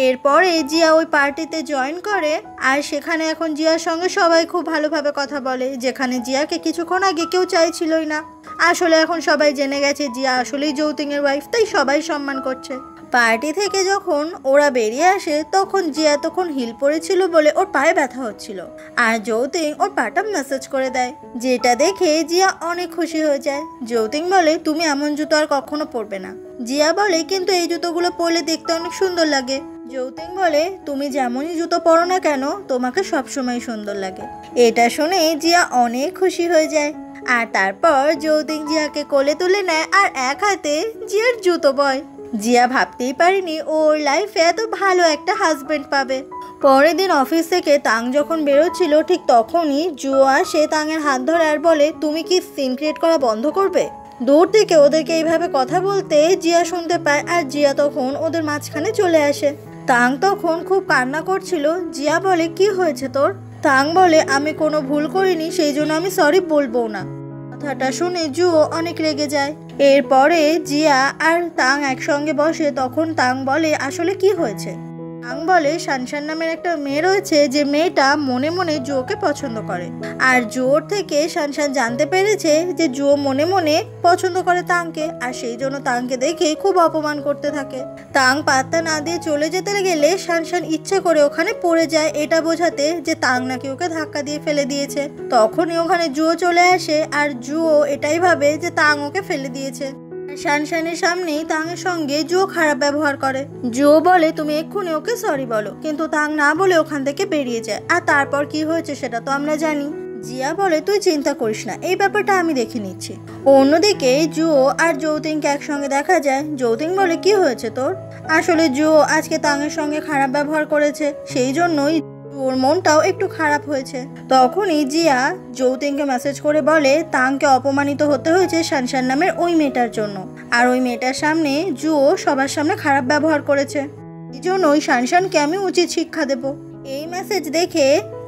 এরপরে জিয়া ওই পার্টিতে জয়েন করে আর সেখানে এখন জিয়ার সঙ্গে সবাই খুব ভালোভাবে কথা বলে, যেখানে জিয়াকে কিছুক্ষণ আগে কেউ চাইছিলই না। আসলে এখন সবাই জেনে গেছে জিয়া আসলেই যৌতিং এর ওয়াইফ, তাই সবাই সম্মান করছে। পার্টি থেকে যখন ওরা বেরিয়ে আসে তখন জিয়া তখন হিল পরেছিল বলে ওর পায়ে ব্যথা হচ্ছিল আর যৌতিং ওর পাটা ম্যাসাজ করে দেয়, যেটা দেখে জিয়া অনেক খুশি হয়ে যায়। যৌতিং বলে তুমি এমন জুতো আর কখনো পরবে না। জিয়া বলে কিন্তু এই জুতোগুলো পরলে দেখতে অনেক সুন্দর লাগে। যৌতিং বলে তুমি যেমনই জুতো পরো না কেন তোমাকে সবসময় সুন্দর লাগে। এটা শুনে জিয়া অনেক খুশি হয়ে যায় আর তারপর যৌতিং জিয়াকে কোলে তুলে নেয় আর এক হাতে জিয়ার জুতো বয়। জিয়া ভাবতেই পারেনি ওর লাইফে এত ভালো একটা হাজবেন্ড পাবে। পরের দিন অফিস থেকে তাং যখন বেরোচ্ছিল ঠিক তখনই জুয়ো আসে তাংয়ের হাত ধরে আর বলে, তুমি কি সিন ক্রিয়েট করা বন্ধ করবে? দূর থেকে ওদেরকে এইভাবে কথা বলতে জিয়া শুনতে পায় আর জিয়া তখন ওদের মাঝখানে চলে আসে। তাং তখন খুব কান্না করছিল। জিয়া বলে, কি হয়েছে তোর? তাং বলে, আমি কোনো ভুল করিনি, সেই জন্য আমি সরি বলবো না। কথাটা শুনে জুয়ো অনেক রেগে যায়। এরপরে জিয়া আর তাং একসঙ্গে বসে। তখন তাং বলে, আসলে কি হয়েছে? তাং বলে, শানশান নামের একটা মেয়ে রয়েছে যে মেয়েটা মনে মনে জুয়োকে পছন্দ করে। আর জুয়োর থেকে শানশান জানতে পেরেছে যে জুয়ো মনে মনে পছন্দ করে তাংকে, আর সেই জন্য তাংকে দেখে খুব অপমান করতে থাকে। তাং পাত্তা না দিয়ে চলে যেতে গেলে শানশান ইচ্ছে করে ওখানে পড়ে যায়, এটা বোঝাতে যে তাং নাকি ওকে ধাক্কা দিয়ে ফেলে দিয়েছে। তখনই ওখানে জুয়ো চলে আসে আর জুয়ো এটাই ভাবে যে তাং ওকে ফেলে দিয়েছে। শানশানের সামনেই তাংয়ের সঙ্গে জুয়ো খারাপ ব্যবহার করে। জুয়ো বলে, তুমি এক্ষুনি ওকে সরি বলো, কিন্তু তাং না বলে ওখান থেকে বেরিয়ে যায়। আর তারপর কি হয়েছে সেটা তো আমরা জানি। জিয়া বলে, তুই চিন্তা করিস না, এই ব্যাপারটা আমি দেখে নিচ্ছি। অন্যদিকে জুয়ো আর যৌতিংকে একসঙ্গে দেখা যায়। যৌতিং বলে, কি হয়েছে তোর? আসলে জুয়ো আজকে তাংয়ের সঙ্গে খারাপ ব্যবহার করেছে, সেই জন্যই ওর মনটাও একটু খারাপ হয়েছে। তখনই জিয়া যৌতিংকে মেসেজ করে বলে, তাংকে অপমানিত হতে হয়েছে শানশান নামের ওই মেয়েটার জন্য, আর ওই মেয়েটার সামনে জুয়ো সবার সামনে খারাপ ব্যবহার করেছে, এই জন্যই শানশানকে আমি উচিত শিক্ষা দেব। এই মেসেজ দেখে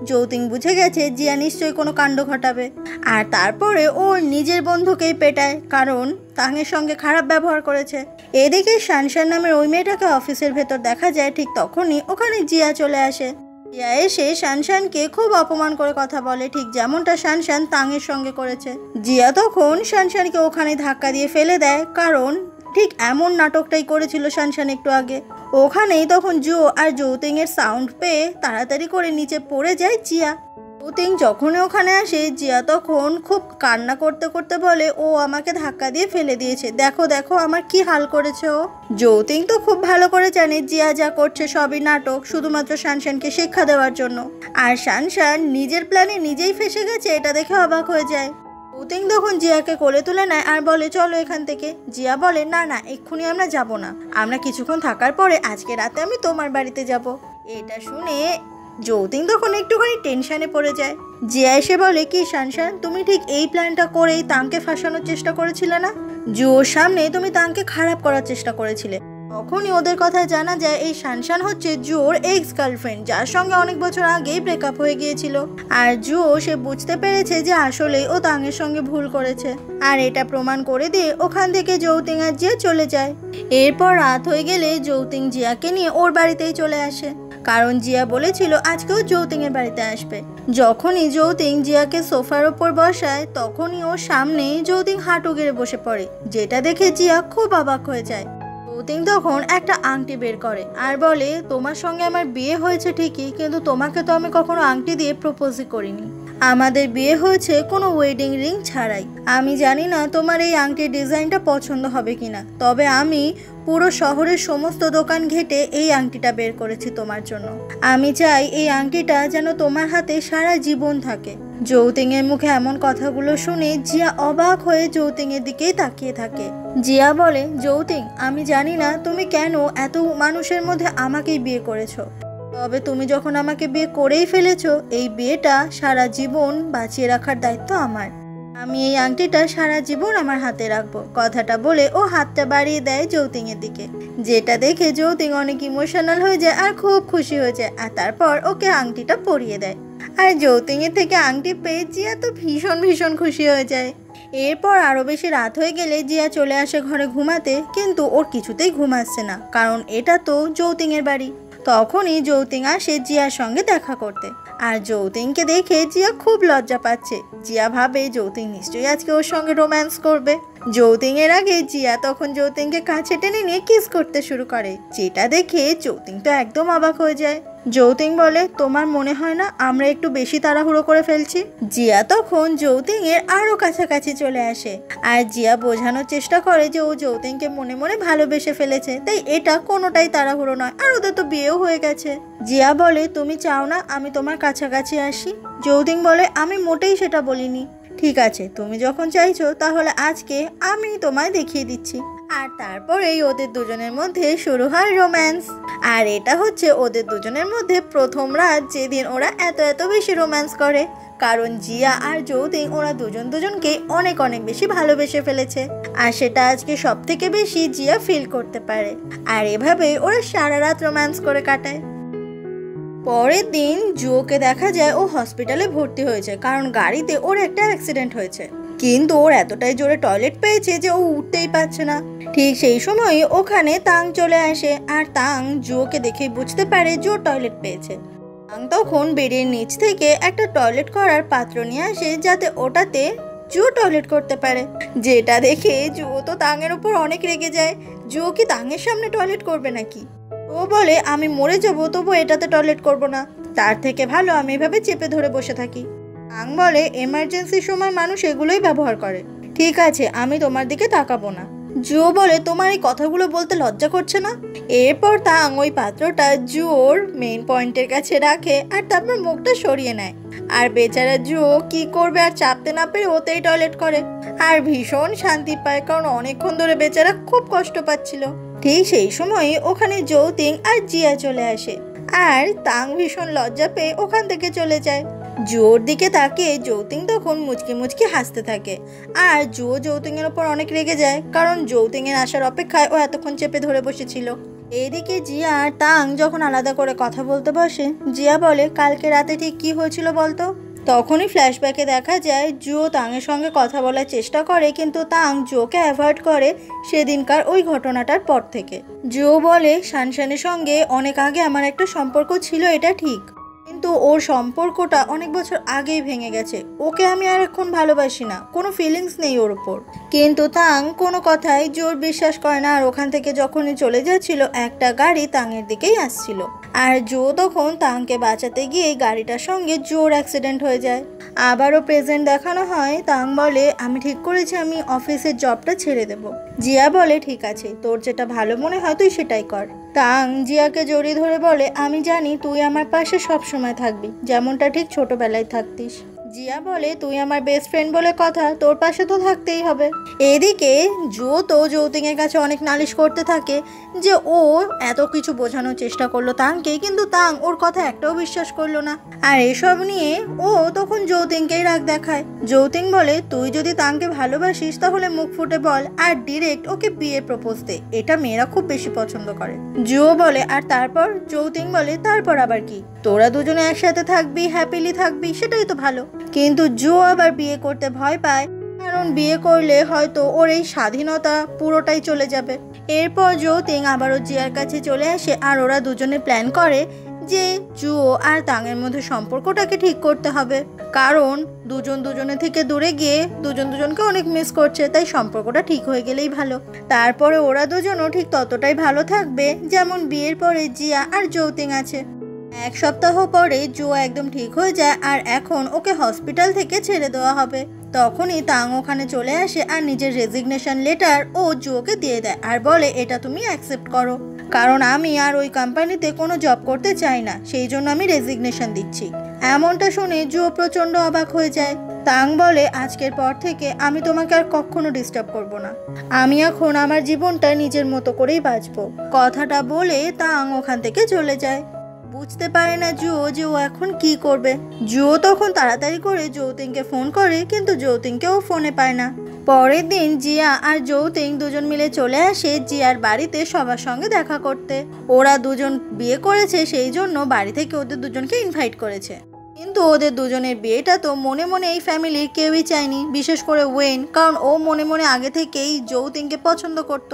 যৌতিং বুঝে গেছে জিয়া নিশ্চয়ই কোনো কাণ্ড ঘটাবে। আর তারপরে ওর নিজের বন্ধুকেই পেটায়, কারণ তাংয়ের সঙ্গে খারাপ ব্যবহার করেছে। এদিকে শানশান নামের ওই মেয়েটাকে অফিসের ভেতর দেখা যায়। ঠিক তখনই ওখানে জিয়া চলে আসে। জিয়া এসে শানশানকে খুব অপমান করে কথা বলে, ঠিক যেমনটা শানশান তাংয়ের সঙ্গে করেছে। জিয়া তখন শানশানকে ওখানে ধাক্কা দিয়ে ফেলে দেয়, কারণ ঠিক এমন নাটকটাই করেছিল শানশান একটু আগে। ওখানেই তখন জুয়ো আর যৌতিং এর সাউন্ড পেয়ে তাড়াতাড়ি করে নিচে পড়ে যায় জিয়া। যৌতিং যখনই ওখানে আসে, জিয়া তখন খুব কান্না করতে করতে বলে, ও আমাকে ধাক্কা দিয়ে ফেলে দিয়েছে, দেখো দেখো আমার কি হাল করেছে ও। যৌতিং তো খুব ভালো করে জানে জিয়া যা করছে সবই নাটক, শুধুমাত্র শানশানকে শিক্ষা দেওয়ার জন্য। আর শানশান নিজের প্ল্যানে নিজেই ফেসে গেছে, এটা দেখে অবাক হয়ে যায়। যৌতিং তখন জিয়াকে কোলে তুলে নেয় আর বলে, চলো এখান থেকে। জিয়া বলে, না না, এক্ষুনি আমরা যাব না, আমরা কিছুক্ষণ থাকার পরে আজকে রাতে আমি তোমার বাড়িতে যাব। এটা শুনে যৌতিং তখন একটুখানি টেনশনে পড়ে যায়। জিয়া এসে বলে, কি শানশান, তুমি ঠিক এই প্ল্যানটা করেই তাংকে ফাঁসানোর চেষ্টা করেছিলে না? জুয়োর সামনে তুমি তাংকে খারাপ করার চেষ্টা করেছিলে। তখনই ওদের কথা জানা যায় এই শানশান হচ্ছে জুয়োর এক্স গার্লফ্রেন্ড, যার সঙ্গে অনেক বছর আগেই ব্রেকআপ হয়ে গিয়েছিল। আর জুয়ো সে বুঝতে পেরেছে যে আসলেই ও তাংয়ের সঙ্গে ভুল করেছে, আর এটা প্রমাণ করে দিয়ে ওখান থেকে যৌতিং আর জিয়া চলে যায়। এরপর রাত হয়ে গেলে যৌতিং জিয়াকে নিয়ে ওর বাড়িতেই চলে আসে, কারণ জিয়া বলেছিল আজকেও যৌতিং এর বাড়িতে আসবে। যখনই যৌতিং জিয়াকে সোফার ওপর বসায়, তখনই ওর সামনে যৌতিং হাঁটু গেড়ে বসে পড়ে, যেটা দেখে জিয়া খুব অবাক হয়ে যায়। যৌতিং তখন একটা আংটি বের করে আর বলে, তোমার সঙ্গে আমার বিয়ে হয়েছে ঠিকই, কিন্তু তোমাকে তো আমি কখনো আংটি দিয়ে প্রপোজই করিনি। আমাদের বিয়ে হয়েছে কোনো ওয়েডিং রিং ছাড়াই। আমি জানি না তোমার এই আংটির ডিজাইনটা পছন্দ হবে কিনা, তবে আমি পুরো শহরের সমস্ত দোকান ঘেটে এই আংটিটা বের করেছি তোমার জন্য। আমি চাই এই আংটিটা যেন তোমার হাতে সারা জীবন থাকে। যৌতিং এর মুখে এমন কথাগুলো শুনে জিয়া অবাক হয়ে যৌতিং এর দিকেই তাকিয়ে থাকে। জিয়া বলে, যৌতিং, আমি জানি না তুমি কেন এত মানুষের মধ্যে আমাকেই বিয়ে করেছো, তবে তুমি যখন আমাকে বিয়ে করেই ফেলেছো, এই বিয়েটা সারা জীবন বাঁচিয়ে রাখার দায়িত্ব আমার। আমি এই আংটিটা সারা জীবন আমার হাতে রাখবো। কথাটা বলে ও হাতটা বাড়িয়ে দেয় যৌতিং এর দিকে, যেটা দেখে যৌতিং অনেক ইমোশনাল হয়ে যায় আর খুব খুশি হয়ে যায়। আর তারপর ওকে আংটিটা পরিয়ে দেয়। আর যৌতিং এর থেকে আংটি পেয়ে জিয়া তো ভীষণ ভীষণ খুশি হয়ে যায়। এরপর আরো বেশি রাত হয়ে গেলে জিয়া চলে আসে ঘরে ঘুমাতে, কিন্তু ওর কিছুতেই ঘুম আসছে না, কারণ এটা তো যৌতিং এর বাড়ি। তখনই যৌতিং আসে জিয়ার সঙ্গে দেখা করতে, আর যৌতিংকে দেখে জিয়া খুব লজ্জা পাচ্ছে। জিয়া ভাবে যৌতিং নিশ্চয়ই আজকে ওর সঙ্গে রোম্যান্স করবে। যৌতিং এর আগে জিয়া তখন যৌতিংকে কাছে টেনে নিয়ে কিস করতে শুরু করে, যেটা দেখে যৌতিং তো একদম অবাক হয়ে যায়। যৌতিং বলে, তোমার মনে হয় না আমরা একটু বেশি তাড়াহুড়ো করে ফেলছি? জিয়া তখন যৌতিং এর আরো কাছাকাছি চলে আসে, আর জিয়া বোঝানোর চেষ্টা করে যে ও যৌতিংকে মনে মনে ভালোবেসে ফেলেছে, তাই এটা কোনোটাই তাড়াহুড়ো নয়, আর ওদের তো বিয়েও হয়ে গেছে। জিয়া বলে, তুমি চাও না আমি তোমার কাছাকাছি আসি? যৌতিং বলে, আমি মোটেই সেটা বলিনি। ঠিক আছে, তুমি যখন চাইছো তাহলে আজকে আমি তোমায় দেখিয়ে দিচ্ছি। আর তারপরেই ওদের দুজনের মধ্যে শুরু হয় রোম্যান্স। আর এটা হচ্ছে ওদের দুজনের মধ্যে প্রথম রাত যেদিন ওরা এত এত বেশি রোম্যান্স করে, কারণ জিয়া আর যৌতিং ওরা দুজন দুজনকে অনেক অনেক বেশি ভালোবেসে ফেলেছে। আর সেটা আজকে সব থেকে বেশি জিয়া ফিল করতে পারে। আর এভাবে ওরা সারা রাত রোম্যান্স করে কাটায়। পরের দিন জুয়োকে দেখা যায় ও হসপিটালে ভর্তি হয়েছে, কারণ গাড়িতে ওর একটা অ্যাক্সিডেন্ট হয়েছে। কিন্তু ওর এতটাই জোরে টয়লেট পেয়েছে যে ও উঠতেই পারছে না। ঠিক সেই সময় ওখানে তাং চলে আসে, আর তাং জুয়োকে দেখেই বুঝতে পারে জুয়ো টয়লেট পেয়েছে। তাং তখন বেডের নিচ থেকে একটা টয়লেট করার পাত্র নিয়ে আসে, যাতে ওটাতে জুয়ো টয়লেট করতে পারে। যেটা দেখে জুয়ো তো তাঙের উপর অনেক রেগে যায়। জুয়ো কি তাঙের সামনে টয়লেট করবে নাকি? ও বলে, আমি মরে যাবো তবু এটাতে টয়লেট করব না, তার থেকে ভালো আমি এভাবে চেপে ধরে বসে থাকি। তাং বলে, এমার্জেন্সির সময় মানুষ এগুলোই ব্যবহার করে। ঠিক আছে, আমি তোমার দিকে তাকাবো না। জুয়ো বলে, তোমার এই কথাগুলো বলতে লজ্জা করছে না? এরপর তাং ওই পাত্রটা জুয়োর মেইন পয়েন্টের কাছে রাখে আর তারপর মুখটা সরিয়ে নেয়। আর বেচারা জুয়ো কি করবে, আর চাপতে না পেরে ওতেই টয়লেট করে। আর ভীষণ শান্তি পায়, কারণ অনেকক্ষণ ধরে বেচারা খুব কষ্ট পাচ্ছিল। ঠিক সেই সময় ওখানে যৌতিং আর জিয়া চলে আসে, আর তাং ভীষণ লজ্জা পেয়ে ওখান থেকে চলে যায়। জুয়োর দিকে তাকিয়ে যৌতিং তখন মুচকি মুচকি হাসতে থাকে। আর জুয়ো যৌতিং এর ওপর অনেক রেগে যায়, কারণ যৌতিং এর আসার অপেক্ষায় ও এতক্ষণ চেপে ধরে বসেছিল। এদিকে জিয়া আর তাং যখন আলাদা করে কথা বলতে বসে, জিয়া বলে, কালকে রাতে ঠিক কি হয়েছিল বলতো? তখনই ফ্ল্যাশব্যাকে দেখা যায় জুয়ো তাঙের সঙ্গে কথা বলার চেষ্টা করে, কিন্তু তাং জুয়োকে অ্যাভয়েড করে সেদিনকার ওই ঘটনাটার পর থেকে। জুয়ো বলে, শানশানের সঙ্গে অনেক আগে আমার একটা সম্পর্ক ছিল, এটা ঠিক, কিন্তু ওর সম্পর্কটা অনেক বছর আগেই ভেঙে গেছে। ওকে আমি আর এখন ভালোবাসি না, কোনো ফিলিংস নেই ওর ওপর। কিন্তু তাং কোনো কথাই জোর বিশ্বাস করে না। আর ওখান থেকে যখনই চলে যাচ্ছিল, একটা গাড়ি তাঙের দিকেই আসছিল। আর জুয়ো তখন তাংকে বাঁচাতে গিয়ে গাড়িটার সঙ্গে জোর অ্যাক্সিডেন্ট হয়ে যায়। আবারও প্রেজেন্ট দেখানো হয়। তাং বলে, আমি ঠিক করেছি আমি অফিসের জবটা ছেড়ে দেব। জিয়া বলে, ঠিক আছে, তোর যেটা ভালো মনে হয় তুই সেটাই কর। তাং জিয়াকে জড়িয়ে ধরে বলে, আমি জানি তুই আমার পাশে সব সময় থাকবি, যেমনটা ঠিক ছোটবেলায় থাকতিস। জিয়া বলে, তুই আমার বেস্ট ফ্রেন্ড বলে কথা, তোর পাশে তো থাকতেই হবে। এদিকে জুয়ো তো যৌতিং এর কাছে অনেক নালিশ করতে থাকে যে ও এত কিছু বোঝানোর চেষ্টা করলো তাংকে, কিন্তু তাং ওর কথা একটাও বিশ্বাস করলো না। আর এসব নিয়ে ও তখন যৌতিংকেই রাগ দেখায়। যৌতিং বলে, তুই যদি তাংকে ভালোবাসিস তাহলে মুখ ফুটে বল, আর ডিরেক্ট ওকে বিয়ে প্রপোজ দে, এটা মেয়েরা খুব বেশি পছন্দ করে। জুয়ো বলে, আর তারপর? যৌতিং বলে, তারপর আবার কি, তোরা দুজনে একসাথে থাকবি, হ্যাপিলি থাকবি, সেটাই তো ভালো। কিন্তু জুয়ো আবার বিয়ে করতে ভয় পায়, কারণ বিয়ে করলে হয়তো ওর এই স্বাধীনতা পুরোটাই চলে যাবে। এরপর যৌতিং আবারও জিয়ার কাছে চলে আসে, আর ওরা দুজনে প্ল্যান করে যে জুয়ো আর তাঙের মধ্যে সম্পর্কটাকে ঠিক করতে হবে, কারণ দুজন দুজনের থেকে দূরে গিয়ে দুজন দুজনকে অনেক মিস করছে, তাই সম্পর্কটা ঠিক হয়ে গেলেই ভালো। তারপরে ওরা দুজনও ঠিক ততটাই ভালো থাকবে যেমন বিয়ের পরে জিয়া আর যৌতিং আছে। এক সপ্তাহ পরে জুয়ো একদম ঠিক হয়ে যায়, আর এখন ওকে হসপিটাল থেকে ছেড়ে দেওয়া হবে। তখনই তাং ওখানে চলে আসে আর নিজের রেজিগনেশন লেটার ও জুয়োকে দিয়ে দেয়, আর বলে, এটা তুমি অ্যাকসেপ্ট করো, কারণ আমি আর ওই কোম্পানিতে কোনো জব করতে চাই না, সেই জন্য আমি রেজিগনেশন দিচ্ছি। এমনটা শুনে জুয়ো প্রচণ্ড অবাক হয়ে যায়। তাং বলে, আজকের পর থেকে আমি তোমাকে আর কখনো ডিস্টার্ব করব না, আমি এখন আমার জীবনটা নিজের মতো করেই বাঁচবো। কথাটা বলে তাং ওখান থেকে চলে যায়। বুঝতে পারে না জুয়ো যে ও এখন কি করবে। জুয়ো তখন তাড়াতাড়ি করে যৌতিংকে ফোন করে, কিন্তু যৌতিংকেও ফোনে পায় না। পরের দিন জিয়া আর যৌতিং দুজন মিলে চলে আসে জিয়ার বাড়িতে সবার সঙ্গে দেখা করতে। ওরা দুজন বিয়ে করেছে, সেই জন্য বাড়ি থেকে ওদের দুজনকে ইনভাইট করেছে। কিন্তু ওদের দুজনের বিয়েটা তো মনে মনে এই ফ্যামিলির কেউই চায়নি, বিশেষ করে ওয়েন, কারণ ও মনে মনে আগে থেকেই যৌতিংকে পছন্দ করত।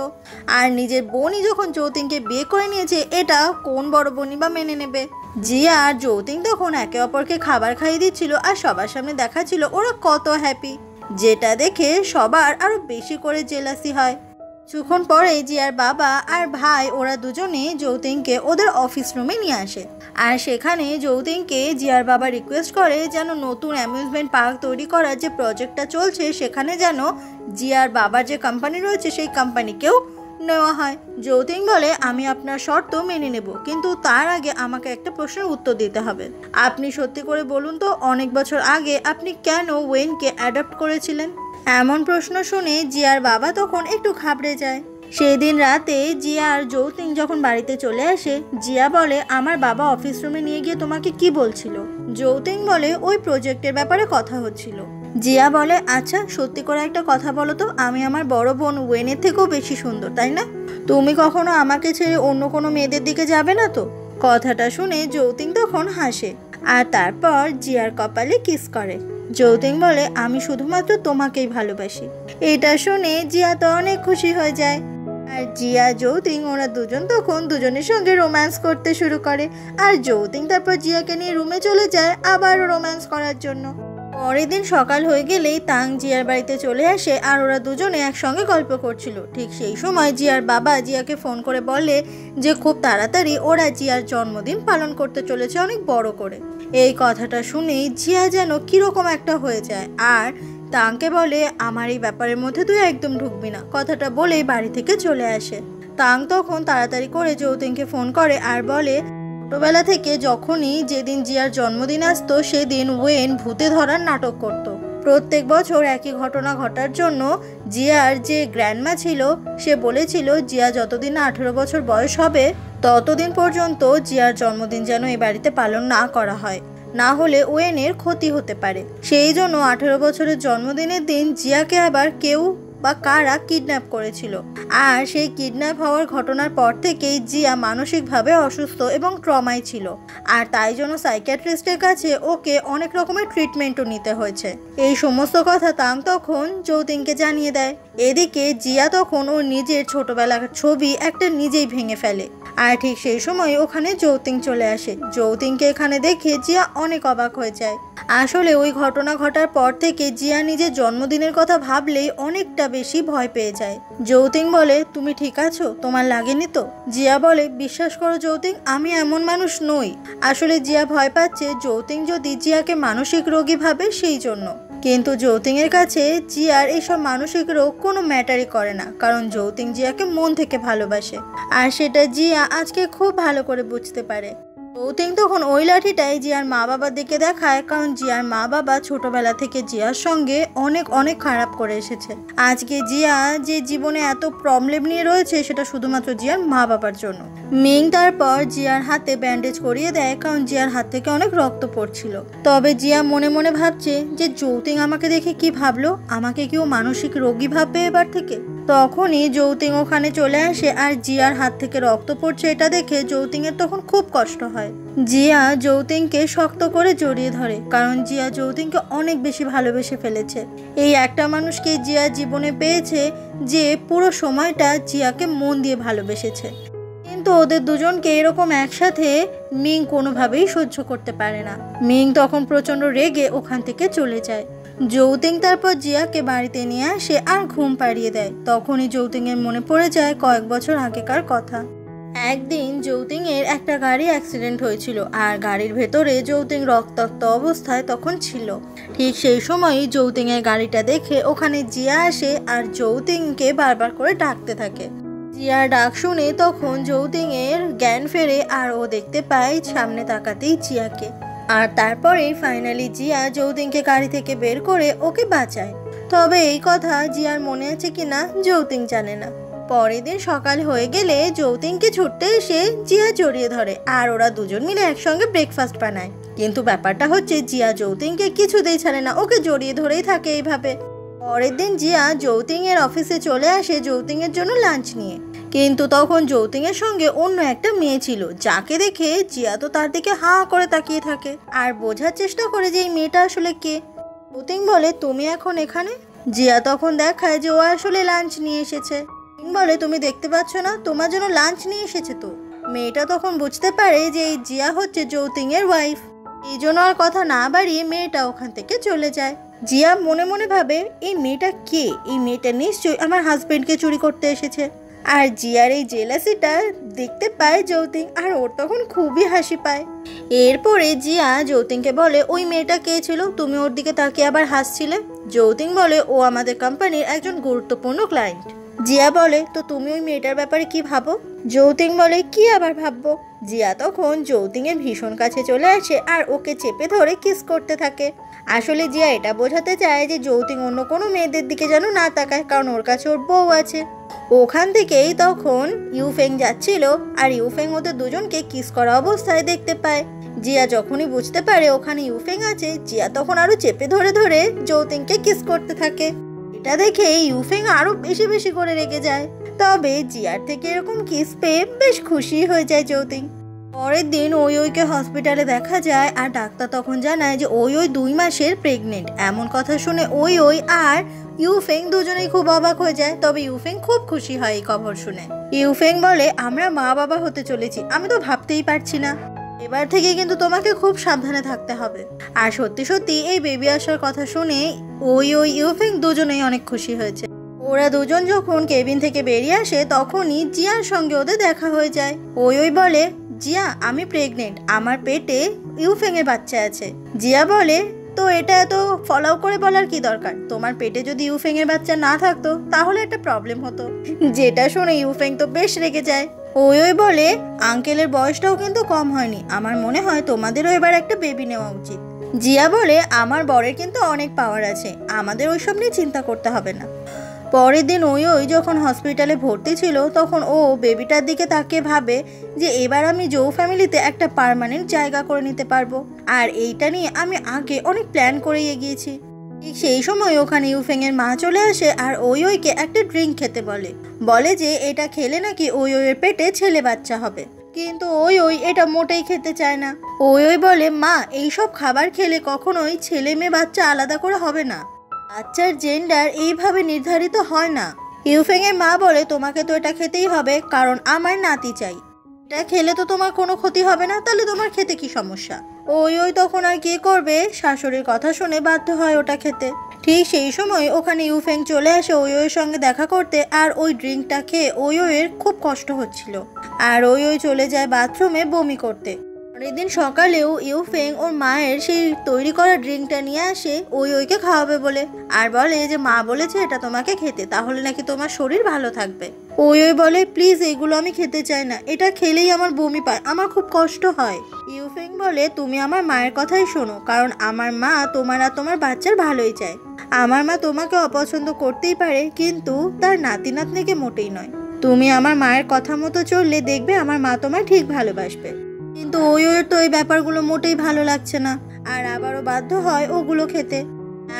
আর নিজের বোনই যখন যৌতিংকে বিয়ে করে নিয়েছে, এটা কোন বড় বোনই বা মেনে নেবে। জিয়া আর যৌতিং তখন একে অপরকে খাবার খাইয়ে দিচ্ছিল, আর সবার সামনে দেখাচ্ছিল ওরা কত হ্যাপি, যেটা দেখে সবার আরো বেশি করে জেলাসি হয়। কিছুক্ষণ পরে জিয়ার বাবা আর ভাই ওরা দুজনে যৌতিংকে ওদের অফিস রুমে নিয়ে আসে। আর সেখানে যৌতিংকে জিয়ার বাবা রিকোয়েস্ট করে যেন নতুন অ্যামিউজমেন্ট পার্ক তৈরি করার যে প্রজেক্টটা চলছে, সেখানে যেন জিয়ার বাবার যে কোম্পানি রয়েছে সেই কোম্পানিকেও নেওয়া হয়। যৌতিং বলে, আমি আপনার শর্ত মেনে নেব, কিন্তু তার আগে আমাকে একটা প্রশ্নের উত্তর দিতে হবে। আপনি সত্যি করে বলুন তো, অনেক বছর আগে আপনি কেন ওয়েনকে অ্যাডপ্ট করেছিলেন? এমন প্রশ্ন শুনে জিয়ার বাবা তখন একটু ঘাবড়ে যায়। সেই দিন রাতে জিয়া আর যৌতিং যখন বাড়িতে চলে আসে, জিয়া বলে, আমার বাবা অফিস রুমে নিয়ে গিয়ে তোমাকে কি বলছিল? যৌতিং বলে, ওই প্রজেক্টের ব্যাপারে কথা হচ্ছিল। জিয়া বলে, আচ্ছা সত্যি করে একটা কথা বলো তো, আমি আমার বড় বোন ওয়েনের থেকেও বেশি সুন্দর, তাই না? তুমি কখনো আমাকে ছেড়ে অন্য কোনো মেয়েদের দিকে যাবে না তো? কথাটা শুনে যৌতিং তখন হাসে আর তারপর জিয়ার কপালে কিস করে। যৌতিং বলে, আমি শুধুমাত্র তোমাকেই ভালোবাসি। এটা শুনে জিয়া তো অনেক খুশি হয়ে যায়। আর জিয়া যৌতিং ওরা দুজন তখন দুজনের সঙ্গে রোম্যান্স করতে শুরু করে। আর যৌতিং তারপর জিয়াকে নিয়ে রুমে চলে যায় আবারও রোম্যান্স করার জন্য। পরের দিন সকাল হয়ে গেলেই তাং জিয়ার বাড়িতে চলে আসে আর ওরা দুজনে একসঙ্গে গল্প করছিল। ঠিক সেই সময় জিয়ার বাবা জিয়াকে ফোন করে বলে যে খুব তাড়াতাড়ি ওরা জিয়ার জন্মদিন পালন করতে চলেছে অনেক বড় করে। এই কথাটা শুনেই জিয়া যেন কিরকম একটা হয়ে যায় আর তাংকে বলে, আমার এই ব্যাপারের মধ্যে তুই একদম ঢুকবি না। কথাটা বলেই বাড়ি থেকে চলে আসে। তাং তখন তাড়াতাড়ি করে যৌতিংকে ফোন করে আর বলে, ছোটবেলা থেকে যখনই যেদিন জিয়ার জন্মদিন আসতো সেদিন ওয়েন ভূতে ধরার নাটক করত। প্রত্যেক বছর একই ঘটনা ঘটার জন্য জিয়ার যে গ্র্যান্ডমা ছিল সে বলেছিল জিয়া যতদিন না 18 বছর বয়স হবে ততদিন পর্যন্ত জিয়ার জন্মদিন যেন এই বাড়িতে পালন না করা হয়, না হলে ওয়েনের ক্ষতি হতে পারে। সেই জন্য 18 বছরের জন্মদিনের দিন জিয়াকে আবার কেউ বা কারা কিডন্যাপ করেছিল। আর সেই কিডন্যাপ হওয়ার ঘটনার পর থেকেই জিয়া মানসিকভাবে অসুস্থ এবং ট্রমায় ছিল। আর তাই জন্য সাইকিয়াট্রিস্টের কাছে ওকে অনেক রকমের ট্রিটমেন্টও নিতে হয়েছে। এই সমস্ত কথা তাং তখন যৌতিংকে জানিয়ে দেয়। এদিকে জিয়া তখন ওর নিজের ছোটবেলার ছবি একটা নিজেই ভেঙে ফেলে। আর ঠিক সেই সময় ওখানে যৌতিং চলে আসে। যৌতিংকে এখানে দেখে জিয়া অনেক অবাক হয়ে যায়। আসলে ওই ঘটনা ঘটার পর থেকে জিয়া নিজের জন্মদিনের কথা ভাবলেই অনেকটা বেশি ভয় পেয়ে যায়। যৌতিং বলে, তুমি ঠিক আছো? তোমার লাগেনি তো? জিয়া বলে, বিশ্বাস করো যৌতিং, আমি এমন মানুষ নই। আসলে জিয়া ভয় পাচ্ছে যৌতিং যদি জিয়াকে মানসিক রোগী ভাবে সেই জন্য। কিন্তু যৌতিং এর কাছে জিয়ার এইসব মানসিক রোগ কোনো ম্যাটারই করে না, কারণ যৌতিং জিয়াকে মন থেকে ভালোবাসে। আর সেটা জিয়া আজকে খুব ভালো করে বুঝতে পারে। যৌতিং তখন ওই লাঠিটাই জিয়ার মা বাবার দিকে দেখায়, কারণ জিয়ার মা বাবা ছোটবেলা থেকে জিয়ার সঙ্গে অনেক অনেক খারাপ করে এসেছে। আজকে জিয়া যে জীবনে এত প্রবলেম নিয়ে রয়েছে সেটা শুধুমাত্র জিয়ার মা বাবার জন্য। মিং তারপর জিয়ার হাতে ব্যান্ডেজ করিয়ে দেয়, কারণ জিয়ার হাত থেকে অনেক রক্ত পড়ছিল। তবে জিয়া মনে মনে ভাবছে যে যৌতিং আমাকে দেখে কি ভাবলো, আমাকে কেউ মানসিক রোগী ভাববে এবার থেকে। তখনই যৌতিং ওখানে চলে আসে আর জিয়ার হাত থেকে রক্ত পড়ছে এটা দেখে যৌতিং এর তখন খুব কষ্ট হয়। জিয়া যৌতিংকে শক্ত করে জড়িয়ে ধরে, কারণ জিয়া যৌতিংকে অনেক বেশি ভালোবেসে ফেলেছে। এই একটা মানুষকে জিয়া জীবনে পেয়েছে যে পুরো সময়টা জিয়াকে মন দিয়ে ভালোবেসেছে। কিন্তু ওদের দুজনকে এরকম একসাথে মিং কোনোভাবেই সহ্য করতে পারে না। মিং তখন প্রচন্ড রেগে ওখান থেকে চলে যায়। যৌতিং তারপর জিয়াকে বাড়িতে নিয়ে আসে আর ঘুম পাড়িয়ে দেয়। তখনই যৌতিং এর মনে পড়ে যায় কয়েক বছর আগেকার কথা। একদিন যৌতিং এর একটা গাড়ি অ্যাক্সিডেন্ট হয়েছিল আর গাড়ির ভেতরে যৌতিং রক্তাক্ত অবস্থায় তখন ছিল। ঠিক সেই সময়ই যৌতিং এর গাড়িটা দেখে ওখানে জিয়া আসে আর যৌতিংকে বারবার করে ডাকতে থাকে। জিয়ার ডাক শুনে তখন যৌতিং এর জ্ঞান ফেরে আর ও দেখতে পায় সামনে তাকাতেই জিয়াকে। আর তারপরে ফাইনালি জিয়া যৌতিংকে গাড়ি থেকে বের করে ওকে বাঁচায়। তবে এই কথা জিয়ার মনে আছে কিনা যৌতিং জানে না। পরের দিন সকাল হয়ে গেলে যৌতিংকে ছুটতে এসে জিয়া জড়িয়ে ধরে আর ওরা দুজন মিলে একসঙ্গে ব্রেকফাস্ট বানায়। কিন্তু ব্যাপারটা হচ্ছে জিয়া যৌতিংকে কিছুতেই ছাড়ে না, ওকে জড়িয়ে ধরেই থাকে এইভাবে। পরের দিন জিয়া যৌতিং এর অফিসে চলে আসে যৌতিং এর জন্য লাঞ্চ নিয়ে। কিন্তু তখন যৌতিং এর সঙ্গে অন্য একটা মেয়ে ছিল, যাকে দেখে জিয়া তো তার দিকে হাঁ করে তাকিয়ে থাকে আর বোঝার চেষ্টা করে যে এই মেয়েটা আসলে কে। যৌতিং বলে, তুমি এখন এখানে? জিয়া তখন দেখায় যে ও আসলে লাঞ্চ নিয়ে এসেছে। বলে, তুমি দেখতে পাচ্ছ না, তোমার জন্য লাঞ্চ নিয়ে এসেছে তো। মেয়েটা তখন বুঝতে পারে যে এই জিয়া হচ্ছে যৌতিং এর ওয়াইফ। এই জন্য আর কথা না বাড়িয়ে মেয়েটা ওখান থেকে চলে যায়। জিয়া মনে মনে ভাবে, এই মেয়েটা কে? এই মেয়েটা নিশ্চয়ই আমার হাজবেন্ডকে চুরি করতে এসেছে। আর জিয়ার এই জেলাসিটা দেখতে পায় যৌতিং আর ওর তখন খুবই হাসি পায়। এরপরে জিয়া যৌতিংকে বলে, ওই মেয়েটা কে ছিল, তুমি ওর দিকে তাকিয়ে আবার হাসছিলে? যৌতিং বলে, ও আমাদের কোম্পানির একজন গুরুত্বপূর্ণ ক্লায়েন্ট। জিয়া বলে তো তুমি ওই মেয়েটার ব্যাপারে কি ভাবো? যৌতিং বলে কি আবার ভাববো। জিয়া তখন যৌতিংয়ের ভীষণ কাছে চলে আসে আর ওকে চেপে ধরে কিস করতে থাকে। আসলে জিয়া এটা বোঝাতে চায় যে যৌতিং অন্য কোনো মেয়েদের দিকে যেন না তাকায়, কারণ ওর কাছে ওর বউ আছে। ওখান থেকেই তখন ইউফেং যাচ্ছিল আর ইউফেং ওদের দুজনকে কিস করা অবস্থায় দেখতে পায়। জিয়া যখনই বুঝতে পারে ওখানে ইউফেং আছে, জিয়া তখন আরো চেপে ধরে ধরে যৌতিংকে কিস করতে থাকে। এটা দেখে ইউফেং আরো বেশি বেশি করে রেগে যায়। তবে জিয়ার থেকে এরকম কিস পেয়ে বেশ খুশি হয়ে যায় যৌতিং। পরের দিন ওইকে হসপিটালে দেখা যায় আর ডাক্তার তখন জানায় যে ওই 2 মাসের প্রেগনেন্ট। এমন কথা শুনে ওই আর ইউফেং দুজনেই খুব অবাক হয়ে যায়। তবে ইউফেং খুব খুশি হয় এই খবর শুনে। ইউফেং বলে আমরা মা বাবা হতে চলেছি, আমি তো ভাবতেই পারছি না। এবার থেকে কিন্তু তোমাকে খুব সাবধানে থাকতে হবে। আর সত্যি সত্যি এই বেবি আসার কথা শুনে ওই ইউফেং দুজনেই অনেক খুশি হয়েছে। ওরা দুজন যখন কেবিন থেকে বেরিয়ে আসে তখনই জিয়ার সঙ্গে ওদের দেখা হয়ে যায়। ওই বলে জিয়া আমি প্রেগনেন্ট, আমার পেটে ইউফেং এর বাচ্চা আছে। জিয়া বলে তো এটা এত ফলো করে বলার কি দরকার, তোমার পেটে যদি ইউফেং এর বাচ্চা না থাকতো তাহলে একটা প্রবলেম হতো। যেটা শুনে ইউফেং তো বেশ রেগে যায়। ওই বলে আঙ্কেলের বয়সটাও কিন্তু কম হয়নি, আমার মনে হয় তোমাদেরও এবার একটা বেবি নেওয়া উচিত। জিয়া বলে আমার বরের কিন্তু অনেক পাওয়ার আছে, আমাদের ওইসব নিয়ে চিন্তা করতে হবে না। পরের দিন ওই যখন হসপিটালে ভর্তি ছিল তখন ও বেবিটার দিকে তাকিয়ে ভাবে যে এবার আমি জো ফ্যামিলিতে একটা পার্মানেন্ট জায়গা করে নিতে পারবো। আর এইটা নিয়ে আমি আগে অনেক প্ল্যান করে এগিয়েছি। ঠিক সেই সময় ওখানে ইউফেং এর মা চলে আসে আর ওইকে একটা ড্রিঙ্ক খেতে বলে যে এটা খেলে নাকি ওইয়ের পেটে ছেলে বাচ্চা হবে। কিন্তু ওই এটা মোটেই খেতে চায় না। ওই বলে মা এইসব খাবার খেলে কখনোই ছেলে মেয়ে বাচ্চা আলাদা করে হবে না, বাচ্চার জেন্ডার এইভাবে নির্ধারিত হয় না। ইউফেং এর মা বলে তোমাকে তো এটা খেতেই হবে, কারণ আমার নাতি চাই। এটা খেলে তো তোমার কোনো ক্ষতি হবে না, তাহলে তোমার খেতে কি সমস্যা? ওই তখন আর কি করবে, শাশুড়ির কথা শুনে বাধ্য হয় ওটা খেতে। ঠিক সেই সময় ওখানে ইউফেং চলে আসে ওইয়ের সঙ্গে দেখা করতে আর ওই ড্রিঙ্কটা খেয়ে ওইয়ের খুব কষ্ট হচ্ছিল আর ওই চলে যায় বাথরুমে বমি করতে। পরের দিন সকালেও ইউফেং ওর মায়ের সেই তৈরি করা ড্রিঙ্কটা নিয়ে আসে ওইকে খাওয়াবে বলে, আর বলে যে মা বলেছে এটা তোমাকে খেতে, তাহলে নাকি তোমার শরীর ভালো থাকবে। ওই বলে প্লিজ এগুলো আমি খেতে চাই না, এটা খেলেই আমার বমি পায়, আমার খুব কষ্ট হয়। ইউফেং বলে তুমি আমার মায়ের কথাই শোনো, কারণ আমার মা তোমার আর তোমার বাচ্চার ভালোই চায়। আমার মা তোমাকে অপছন্দ করতেই পারে কিন্তু তার নাতি নাতনিকে মোটেই নয়। তুমি আমার মায়ের কথা মতো চললে দেখবে আমার মা তোমায় ঠিক ভালোবাসবে। কিন্তু ওই তো এই ব্যাপারগুলো মোটেই ভালো লাগছে না আর আবারও বাধ্য হয় ওগুলো খেতে।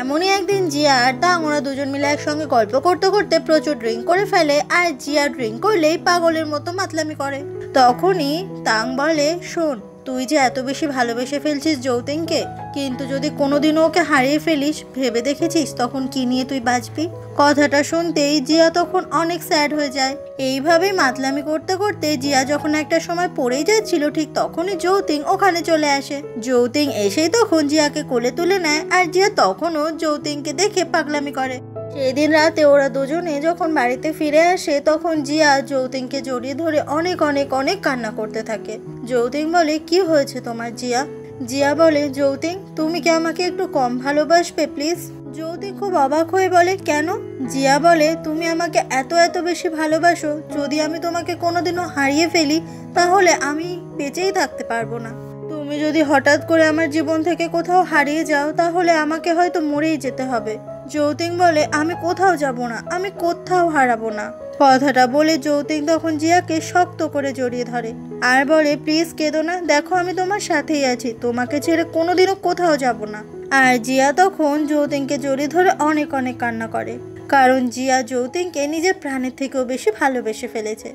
এমনই একদিন জিয়া আর তাং ওরা দুজন মিলে একসঙ্গে গল্প করতে করতে প্রচুর ড্রিঙ্ক করে ফেলে আর জিয়া ড্রিঙ্ক করলেই পাগলের মতো মাতলামি করে। তখনই তাং বলে শোন, তুই যে এত বেশি ভালোবেসে ফেলছিস যৌতিংকে, কিন্তু যদি কোনোদিনও ওকে হারিয়ে ফেলিস ভেবে দেখেছিস তখন কি নিয়ে তুই বাঁচবি? কথাটা শুনতেই জিয়া তখন অনেক স্যাড হয়ে যায়। এইভাবেই মাতলামি করতে করতে জিয়া যখন একটা সময় পড়েই যাচ্ছিল ঠিক তখনই যৌতিং ওখানে চলে আসে। যৌতিং এসেই তখন জিয়াকে কোলে তুলে নেয় আর জিয়া তখনও যৌতিংকে দেখে পাগলামি করে। সেদিন রাতে ওরা দুজনে যখন বাড়িতে ফিরে আসে তখন জিয়া যৌতিংকে জড়িয়ে ধরে অনেক অনেক অনেক কান্না করতে থাকে। যৌতিং বলে কি হয়েছে তোমার জিয়া? জিয়া বলে যৌতিং তুমি কি আমাকে একটু কম ভালোবাসবে প্লিজ? যৌতিং খুব অবাক হয়ে বলে কেন? জিয়া বলে তুমি আমাকে এত এত বেশি ভালোবাসো, যদি আমি তোমাকে কোনোদিনও হারিয়ে ফেলি তাহলে আমি বেঁচেই থাকতে পারবো না। তুমি যদি হঠাৎ করে আমার জীবন থেকে কোথাও হারিয়ে যাও তাহলে আমাকে হয়তো মরেই যেতে হবে। যৌতিং বলে আমি কোথাও যাব না, আমি কোথাও হারাবো না। কথাটা বলে যৌতিং তখন জিয়াকে শক্ত করে জড়িয়ে ধরে আর বলে প্লিজ কেঁদো না, দেখো আমি তোমার সাথেই আছি, তোমাকে ছেড়ে কোনোদিনও কোথাও যাব না। আর জিয়া তখন যৌতিংকে জড়িয়ে ধরে অনেক অনেক কান্না করে, কারণ জিয়া যৌতিংকে নিজের প্রাণের থেকেও বেশি ভালোবেসে ফেলেছে।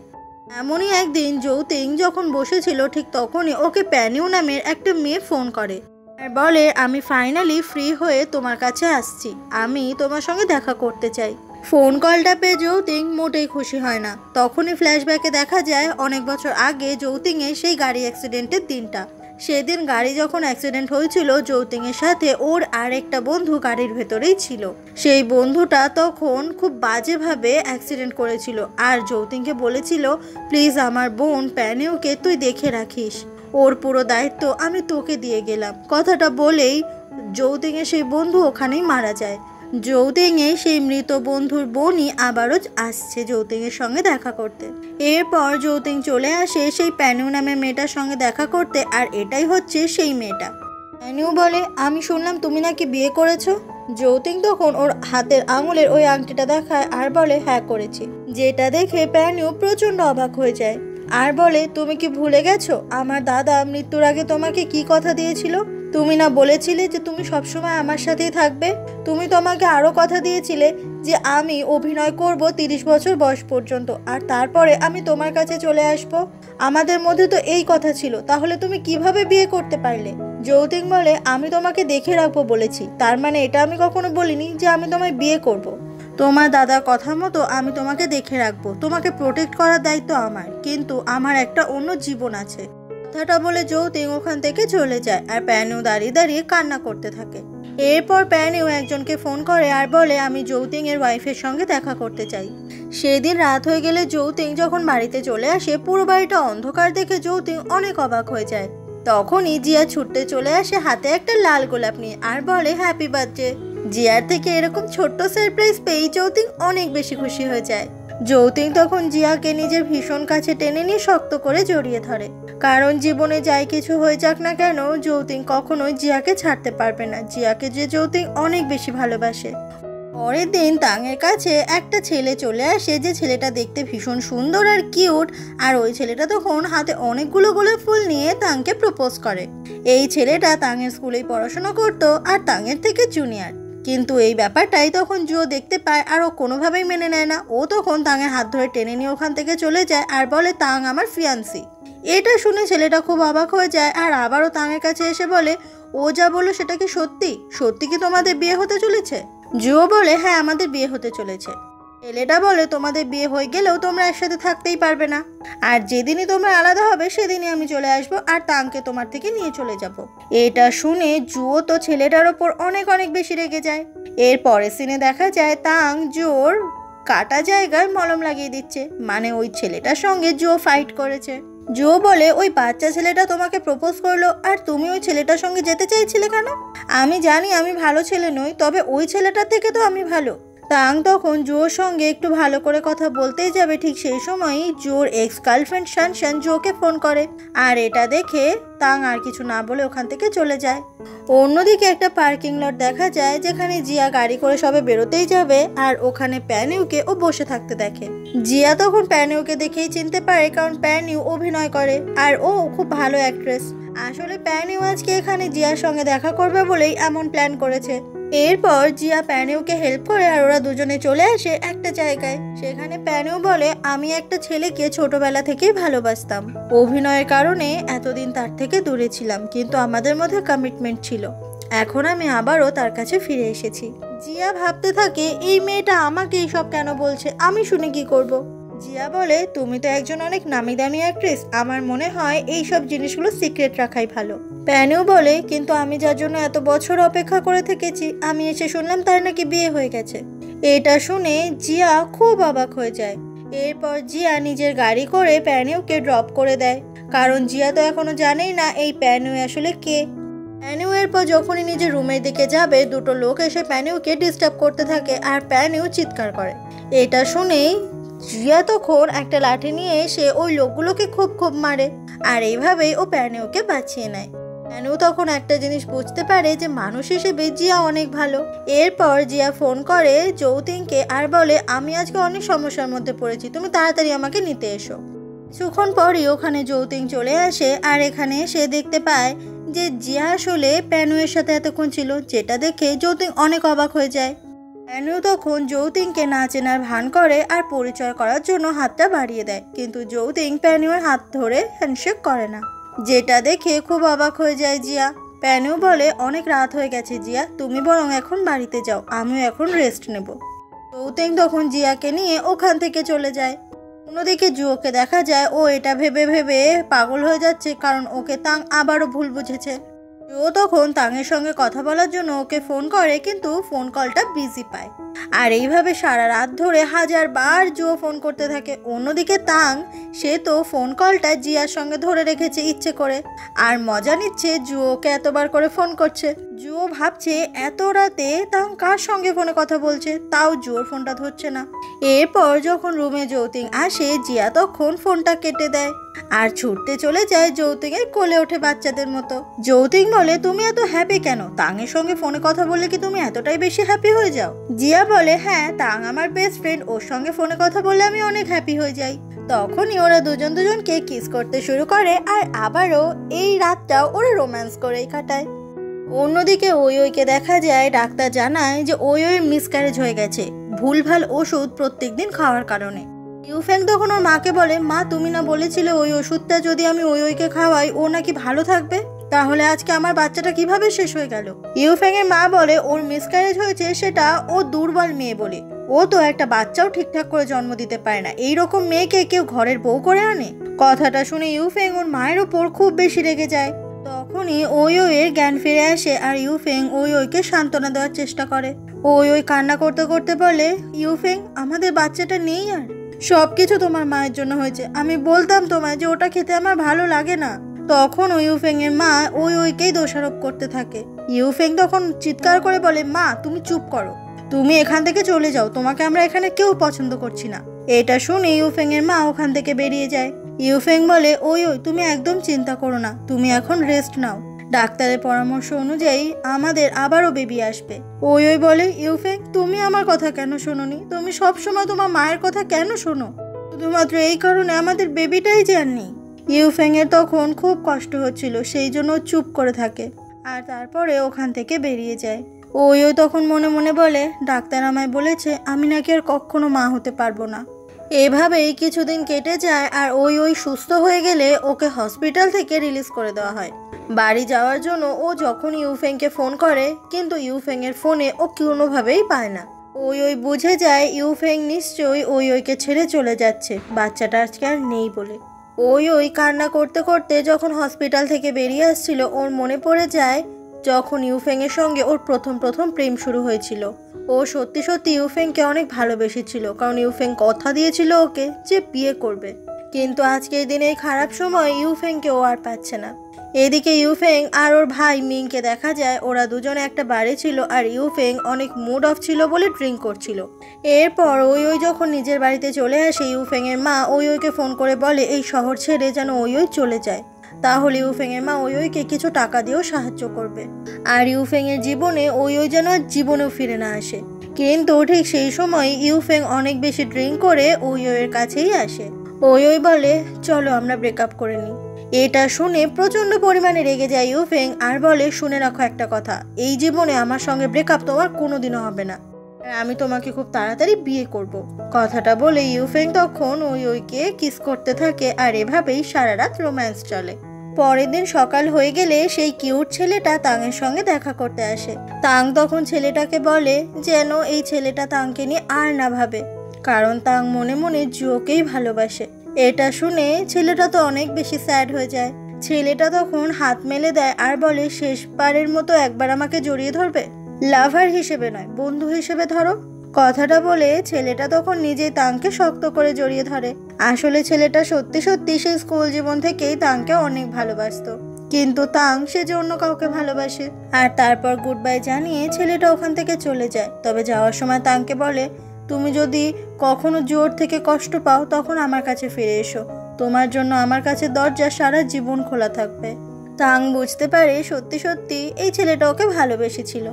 এমনই একদিন যৌতিং যখন বসেছিল ঠিক তখনই ওকে প্যানিউ নামের একটা মেয়ে ফোন করে আর বলে আমি ফাইনালি ফ্রি হয়ে তোমার কাছে আসছি, আমি তোমার সঙ্গে দেখা করতে চাই। ফোন কলটা পেয়ে যৌতিং মোটেই খুশি হয় না। তখনই ফ্ল্যাশব্যাকে দেখা যায় অনেক বছর আগে যৌতিংয়ের সেই গাড়ি অ্যাক্সিডেন্টের দিনটা। সেদিন গাড়ি যখন অ্যাক্সিডেন্ট হয়েছিল যৌতিংয়ের সাথে ওর আর একটা বন্ধু গাড়ির ভেতরেই ছিল। সেই বন্ধুটা তখন খুব বাজেভাবে অ্যাক্সিডেন্ট করেছিল আর যৌতিংকে বলেছিল প্লিজ আমার বোন প্যানিউকে তুই দেখে রাখিস, ওর পুরো দায়িত্ব আমি তোকে দিয়ে গেলাম। কথাটা বলেই যৌতিংয়ের সেই বন্ধু ওখানেই মারা যায়। যৌতিংয়ে সেই মৃত বন্ধুর বোনই আবারও আসছে যৌতিংয়ের সঙ্গে দেখা করতে। এরপর যৌতিং চলে আসে সেই প্যানু নামের মেয়েটার সঙ্গে দেখা করতে, আর এটাই হচ্ছে সেই মেয়েটা। প্যানু বলে, আমি শুনলাম তুমি নাকি বিয়ে করেছো। যৌতিং তখন ওর হাতের আঙুলের ওই আংটিটা দেখায় আর বলে, হ্যাঁ করেছি। যেটা দেখে প্যানু প্রচন্ড অবাক হয়ে যায় আর বলে, তুমি কি ভুলে গেছো আমার দাদা মৃত্যুর আগে তোমাকে কি কথা দিয়েছিল? তুমি না বলেছিলে যে তুমি সবসময় আমার সাথেই থাকবে? তুমি তোমাকে আরো কথা দিয়েছিলে যে আমি অভিনয় করব 30 বছর বয়স পর্যন্ত, আর তারপরে আমি তোমার কাছে চলে আসব। আমাদের মধ্যে তো এই কথা ছিল, তাহলে তুমি কিভাবে বিয়ে করতে পারলে? যৌতিং বলে, আমি তোমাকে দেখে রাখবো বলেছি, তার মানে এটা আমি কখনো বলিনি যে আমি তোমায় বিয়ে করব। তোমার দাদার কথা মতো আমি তোমাকে দেখে রাখবো, তোমাকে প্রোটেক্ট করার দায়িত্ব আমার, কিন্তু আমার একটা অন্য জীবন আছে। কথাটা বলে যৌতিং ওখান থেকে চলে যায় আর প্যানু দাঁড়িয়ে দাঁড়িয়ে কান্না করতে থাকে। এরপর প্যানু একজনকে ফোন করে আর বলে, আমি যৌতিং এর ওয়াইফের সঙ্গে দেখা করতে চাই। সেদিন রাত হয়ে গেলে যৌতিং যখন বাড়িতে চলে আসে, পুরো বাড়িটা অন্ধকার দেখে যৌতিং অনেক অবাক হয়ে যায়। তখনই জিয়া ছুটতে চলে আসে হাতে একটা লাল গোলাপ নিয়ে আর বলে, হ্যাপি বার্থডে। জিয়ার থেকে এরকম ছোট্ট সারপ্রাইজ পেয়ে যৌতিং অনেক বেশি খুশি হয়ে যায়। যৌতিং তখন জিয়াকে নিজের ভীষণ কাছে টেনে নিয়ে শক্ত করে জড়িয়ে ধরে, কারণ জীবনে যাই কিছু হয়ে যাক না কেন যৌতিং কখনোই জিয়াকে ছাড়তে পারবে না। জিয়াকে যে যৌতিং অনেক বেশি ভালোবাসে। পরের দিন তাঙের কাছে একটা ছেলে চলে আসে, যে ছেলেটা দেখতে ভীষণ সুন্দর আর কিউট, আর ওই ছেলেটা তখন হাতে অনেকগুলো গোলাপ ফুল নিয়ে তাংকে প্রপোজ করে। এই ছেলেটা তাঙের স্কুলেই পড়াশোনা করতো আর তাঙের থেকে জুনিয়র, কিন্তু এই ব্যাপারটাই তখন জো দেখতে পায় আর ও কোনোভাবেই মেনে নেয় না। ও তখন তাঙের হাত ধরে টেনে নিয়ে ওখান থেকে চলে যায় আর বলে, তাং আমার ফিয়ান্সি। এটা শুনে ছেলেটা খুব অবাক হয়ে যায় আর আবারও তাঙের কাছে এসে বলে, ও যা বললো সেটা কি সত্যি? সত্যি কি তোমাদের বিয়ে হতে চলেছে? জো বলে, হ্যাঁ আমাদের বিয়ে হতে চলেছে। ছেলেটা বলে, তোমাদের বিয়ে হয়ে গেলেও তোমরা একসাথে থাকতেই পারবে না, আর যেদিনই তোমরা আলাদা হবে সেদিনই আমি চলে আসবো আর তাংকে তোমার থেকে নিয়ে চলে যাব। এটা শুনে জুও তো ছেলেটার ওপর অনেক অনেক বেশি রেগে যায়। এর পরের সিনে দেখা যায় তাং জোর কাটা জায়গায় মলম লাগিয়ে দিচ্ছে, মানে ওই ছেলেটার সঙ্গে জো ফাইট করেছে। জো বলে, ওই বাচ্চা ছেলেটা তোমাকে প্রপোজ করলো আর তুমি ওই ছেলেটার সঙ্গে যেতে চাইছিলে কেন? আমি জানি আমি ভালো ছেলে নই, তবে ওই ছেলেটার থেকে তো আমি ভালো। তাং তখন জোর সঙ্গে একটু ভালো করে কথা বলতেই যাবে, ঠিক সেই সময়ই জোর এক্স গার্লফ্রেন্ড শানশান জোকে ফোন করে, আর এটা দেখে তাং আর কিছু না বলে ওখান থেকে চলে যায়। অন্যদিকে একটা পার্কিং লট দেখা যায়, যেখানে জিয়া গাড়ি করে সবে বেরোতেই যাবে আর ওখানে প্যানিউকে ও বসে থাকতে দেখে। জিয়া তখন প্যানিউকে দেখেই চিনতে পারে, কারণ প্যানিউ অভিনয় করে আর ও খুব ভালো অ্যাক্ট্রেস। আসলে প্যানিউ আজকে এখানে জিয়ার সঙ্গে দেখা করবে বলেই এমন প্ল্যান করেছে। এরপর জিয়া প্যানিউকে হেল্প করে আর ওরা দুজনে চলে আসে একটা জায়গায়। সেখানে প্যানিউ বলে, আমি একটা ছেলেকে ছোটবেলা থেকেই ভালোবাসতাম, অভিনয়ের কারণে এতদিন তার থেকে দূরে ছিলাম, কিন্তু আমাদের মধ্যে কমিটমেন্ট ছিল। এখন আমি আবারও তার কাছে ফিরে এসেছি। জিয়া ভাবতে থাকে, এই মেয়েটা আমাকে এইসব কেন বলছে, আমি শুনে কি করব। জিয়া বলে, তুমি তো একজন অনেক নামি দামি অ্যাক্ট্রেস, আমার মনে হয় এই সব জিনিসগুলো সিক্রেট রাখাই ভালো। প্যানিউ বলে, কিন্তু আমি যার জন্য এত বছর অপেক্ষা করে থেকেছি, আমি এসে শুনলাম তার নাকি বিয়ে হয়ে গেছে। এটা শুনে জিয়া খুব অবাক হয়ে যায়। এরপর জিয়া নিজের গাড়ি করে প্যানিউকে ড্রপ করে দেয়, কারণ জিয়া তো এখনো জানেই না এই প্যানিউ আসলে কে। প্যানিউ এরপর যখনই নিজের রুমের দিকে যাবে, দুটো লোক এসে প্যানিউকে ডিস্টার্ব করতে থাকে আর প্যানিউ চিৎকার করে। এটা শুনেই জিয়া তখন একটা লাঠি নিয়ে এসে ওই লোকগুলোকে খুব খুব মারে, আর এইভাবেই ও প্যানিউকে বাঁচিয়ে নেয়। প্যানিউ তখন একটা জিনিস বুঝতে পারে যে মানুষ হিসেবে জিয়া অনেক ভালো। এরপর জিয়া ফোন করে যৌতিংকে আর বলে, আমি আজকে অনেক সমস্যার মধ্যে পড়েছি, তুমি তাড়াতাড়ি আমাকে নিতে এসো। কিছুক্ষণ পরই ওখানে যৌতিং চলে আসে আর এখানে সে দেখতে পায় যে জিয়া আসলে প্যানুয়ের সাথে এতক্ষণ ছিল, যেটা দেখে যৌতিং অনেক অবাক হয়ে যায়। প্যানু তখন যৌতিংকে না চেনার ভান করে আর পরিচয় করার জন্য হাতটা বাড়িয়ে দেয়, কিন্তু যৌতিং প্যানুয়ের হাত ধরে হ্যান্ডশেক করে না, যেটা দেখে খুব অবাক হয়ে যায় জিয়া। প্যানু বলে, অনেক রাত হয়ে গেছে জিয়া, তুমি বরং এখন বাড়িতে যাও, আমিও এখন রেস্ট নেব। যৌতিং তখন জিয়াকে নিয়ে ওখান থেকে চলে যায়। অন্যদিকে জুয়োকে দেখা যায় ও এটা ভেবে ভেবে পাগল হয়ে যাচ্ছে, কারণ ওকে তাং আবারও ভুল বুঝেছে। ও তখন তাঙের সঙ্গে কথা বলার জন্য ওকে ফোন করে, কিন্তু ফোন কলটা বিজি পায়। আর এইভাবে সারা রাত ধরে 1000 বার জো ফোন করতে থাকে। অন্যদিকে তাং, সে তো ফোন কলটা জিয়ার সঙ্গে ধরে রেখেছে ইচ্ছে করে, আর মজা নিচ্ছে জুয়োকে এতবার করে ফোন করছে। জুয়ো ভাবছে এত রাতে তাং কার সঙ্গে ফোনে কথা বলছে, তাও জুয়োর ফোনটা ধরছে না। এরপর যখন রুমে যৌতিং আসে, জিয়া তখন ফোনটা কেটে দেয় আর ছুটতে চলে যায় যৌতিং এর কোলে ওঠে বাচ্চাদের মতো। যৌতিং বলে, তুমি এত হ্যাপি কেন? তাঙের সঙ্গে ফোনে কথা বললে কি তুমি এতটাই বেশি হ্যাপি হয়ে যাও? জিয়া বলে, হ্যাঁ, তাং আমার বেস্ট ফ্রেন্ড, ওর সঙ্গে ফোনে কথা বললে আমি অনেক হ্যাপি হয়ে যাই। তখনই ওরা দুজনকে কিস করতে শুরু করে, আর আবারও এই রাতটাও ওরা রোম্যান্স করেই কাটায়। অন্যদিকে ওইকে দেখা যায় ডাক্তার জানায় যে ওই মিসক্যারেজ হয়ে গেছে ভুলভাল ওষুধ প্রত্যেকদিন খাওয়ার কারণে। ইউফেং তখন ওর মাকে বলে, মা তুমি না বলেছিলে ওই ওষুধটা যদি আমি ওইকে খাওয়াই ও নাকি ভালো থাকবে, তাহলে আজকে আমার বাচ্চাটা কিভাবে শেষ হয়ে গেল? ইউফেং এর মা বলে, ওর মিসক্যারেজ হয়েছে সেটা ও দুর্বল মেয়ে বলে, ও তো একটা বাচ্চাও ঠিকঠাক করে জন্ম দিতে পারে না, এইরকম মেয়েকে কেউ ঘরের বউ করে আনে? কথাটা শুনে ইউফেং ওর মায়ের ওপর খুব বেশি রেগে যায়। তখনই এর জ্ঞান ফিরে আসে, আর ইউফেং ওইকে সান্ত্বনা দেওয়ার চেষ্টা করে। ওই কান্না করতে করতে বলে, ইউফেং আমাদের বাচ্চাটা নেই, আর সবকিছু তোমার মায়ের জন্য হয়েছে। আমি বলতাম তোমায় যে ওটা খেতে আমার ভালো লাগে না। তখন ইউফেং এর মা ওইকেই দোষারোপ করতে থাকে। ইউফেং তখন চিৎকার করে বলে, মা তুমি চুপ করো, তুমি এখান থেকে চলে যাও, তোমাকে আমরা এখানে কেউ পছন্দ করছি না। এটা শুনে ইউফেং এর মা ওখান থেকে বেরিয়ে যায়। ইউফেং বলে, ওই তুমি একদম চিন্তা করো না, তুমি এখন রেস্ট নাও, ডাক্তারের পরামর্শ অনুযায়ী আমাদের আবারও বেবি আসবে। ওই বলে, ইউফেং তুমি আমার কথা কেন শোনোনি? তুমি সবসময় তোমার মায়ের কথা কেন শোনো? শুধুমাত্র এই কারণে আমাদের বেবিটাই জাননি। ইউফেং এর তখন খুব কষ্ট হচ্ছিল, সেই জন্য চুপ করে থাকে আর তারপরে ওখান থেকে বেরিয়ে যায়। ওই তখন মনে মনে বলে, ডাক্তার আমায় বলেছে আমি নাকি আর কখনো মা হতে পারবো না। এভাবেই কিছুদিন কেটে যায়, আর ওই সুস্থ হয়ে গেলে ওকে হসপিটাল থেকে রিলিজ করে দেওয়া হয়। বাড়ি যাওয়ার জন্য ও যখন ইউফেংকে ফোন করে, কিন্তু ইউফেং এর ফোনে ও কোনোভাবেই পায় না। ওই বুঝে যায় ইউফেং নিশ্চয়ই ওইকে ছেড়ে চলে যাচ্ছে, বাচ্চাটা আজকে আর নেই বলে। ওই কান্না করতে করতে যখন হসপিটাল থেকে বেরিয়ে আসছিল, ওর মনে পড়ে যায় যখন ইউফেং এর সঙ্গে ওর প্রথম প্রেম শুরু হয়েছিল। ও সত্যি সত্যি ইউফেংকে অনেক ভালোবেসেছিল, কারণ ইউফেং কথা দিয়েছিল ওকে যে বিয়ে করবে। কিন্তু আজকের দিনে এই খারাপ সময় ইউফেংকে ও আর পাচ্ছে না। এদিকে ইউফেং আর ওর ভাই মিংকে দেখা যায় ওরা দুজনে একটা বাড়ি ছিল, আর ইউফেং অনেক মুড অফ ছিল বলে ড্রিঙ্ক করছিল। এরপর ওই যখন নিজের বাড়িতে চলে আসে, ইউফেং এর মা ওইকে ফোন করে বলে এই শহর ছেড়ে যেন ওই চলে যায়, তাহলে ইউফেং এর মা ওইকে কিছু টাকা দিয়েও সাহায্য করবে, আর ইউফেং এর জীবনে ওই যেন জীবনেও ফিরে না আসে। কিন্তু ঠিক সেই সময় ইউফেং অনেক বেশি ড্রিঙ্ক করে ওইয়ের কাছেই আসে। ওই বলে, চলো আমরা ব্রেকআপ করে নিই। এটা শুনে প্রচন্ড পরিমাণে রেগে যায় ইউফেং, আর বলে, শুনে রাখো একটা কথা, এই জীবনে আমার সঙ্গে ব্রেকআপ তোমার কোনোদিনও হবে না, আর আমি তোমাকে খুব তাড়াতাড়ি বিয়ে করব। কথাটা বলে ইউফেং তখন ওইকে কিস করতে থাকে, আর এভাবেই সারা রাত রোম্যান্স চলে। পরের দিন সকাল হয়ে গেলে সেই কিউট ছেলেটা তাঙের সঙ্গে দেখা করতে আসে। তাং তখন ছেলেটাকে বলে যেন এই ছেলেটা তাংকে নিয়ে আর না ভাবে, কারণ তাং মনে মনে জুয়োকেই ভালোবাসে। এটা শুনে ছেলেটা তো অনেক বেশি স্যাড হয়ে যায়। ছেলেটা তখন হাত মেলে দেয় আর বলে, শেষবারের মতো একবার আমাকে জড়িয়ে ধরবে, লাভার হিসেবে নয় বন্ধু হিসেবে ধরো। কথাটা বলে ছেলেটা তখন নিজেই তাংকে শক্ত করে জড়িয়ে ধরে। আসলে ছেলেটা সত্যি সত্যি সেই স্কুল জীবন থেকেই তাংকে অনেক ভালোবাসতো, কিন্তু তাং সে যে অন্য কাউকে ভালোবাসে। আর তারপর গুড বাই জানিয়ে ছেলেটা ওখান থেকে চলে যায়। তবে যাওয়ার সময় তাংকে বলে, তুমি যদি কখনো জোর থেকে কষ্ট পাও তখন আমার কাছে ফিরে এসো, তোমার জন্য আমার কাছে দরজা সারা জীবন খোলা থাকবে। তাং বুঝতে পারে সত্যি সত্যি এই ছেলেটা ওকে ভালোবেসেছিল।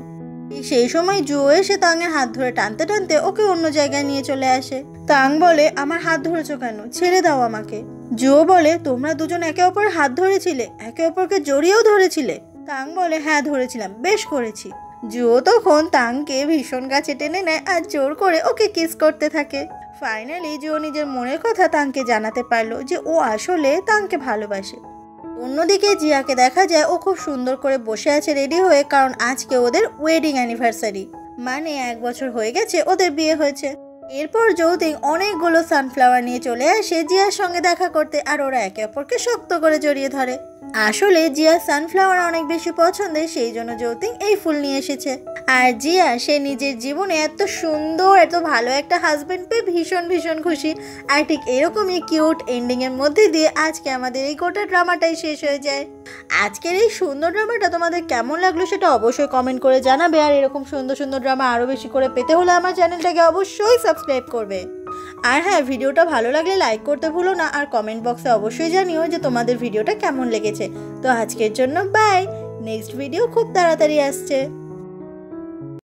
সেই সময় জুয়ো এসে তাংয়ের হাত ধরে টানতে টানতে ওকে অন্য জায়গায় নিয়ে চলে আসে। তাং বলে, আমার হাত ধরেছো কেন, ছেড়ে দাও আমাকে। জুয়ো বলে, তোমরা দুজন একে অপরের হাত ধরেছিলে, একে অপরকে জড়িয়েও ধরেছিলে। তাং বলে, হ্যাঁ ধরেছিলাম, বেশ করেছি। জুয়ো তখন তাংকে ভীষণ কাছে টেনে নেয় আর জোর করে ওকে কিস করতে থাকে। ফাইনালি জুয়ো নিজের মনের কথা তাংকে জানাতে পারলো যে ও আসলে তাংকে ভালোবাসে। অন্যদিকে জিয়াকে দেখা যায় ও খুব সুন্দর করে বসে আছে রেডি হয়ে, কারণ আজকে ওদের ওয়েডিং অ্যানিভার্সারি, মানে 1 বছর হয়ে গেছে ওদের বিয়ে হয়েছে। এরপর যৌতিং অনেকগুলো সানফ্লাওয়ার নিয়ে চলে আসে জিয়ার সঙ্গে দেখা করতে, আর ওরা একে অপরকে শক্ত করে জড়িয়ে ধরে। আসলে জিয়া সানফ্লাওয়ার অনেক বেশি পছন্দের, সেই জন্য যৌতিক এই ফুল নিয়ে এসেছে। আর জিয়া সে নিজের জীবনে এত সুন্দর এত ভালো একটা হাজবেন্ড পেয়ে ভীষণ ভীষণ খুশি। আর ঠিক এরকমই কিউট এন্ডিংয়ের মধ্যে দিয়ে আজকে আমাদের এই গোটা ড্রামাটাই শেষ হয়ে যায়। আজকের এই সুন্দর ড্রামাটা তোমাদের কেমন লাগলো সেটা অবশ্যই কমেন্ট করে জানাবে। আর এরকম সুন্দর সুন্দর ড্রামা আরও বেশি করে পেতে হলে আমার চ্যানেলটাকে অবশ্যই সাবস্ক্রাইব করবে। আর হ্যাঁ, ভিডিওটা ভালো লাগলে লাইক করতে ভুলো না, আর কমেন্ট বক্সে অবশ্যই জানিও যে তোমাদের ভিডিওটা কেমন লেগেছে। তো আজকের জন্য বাই, নেক্সট ভিডিও খুব তাড়াতাড়ি আসছে।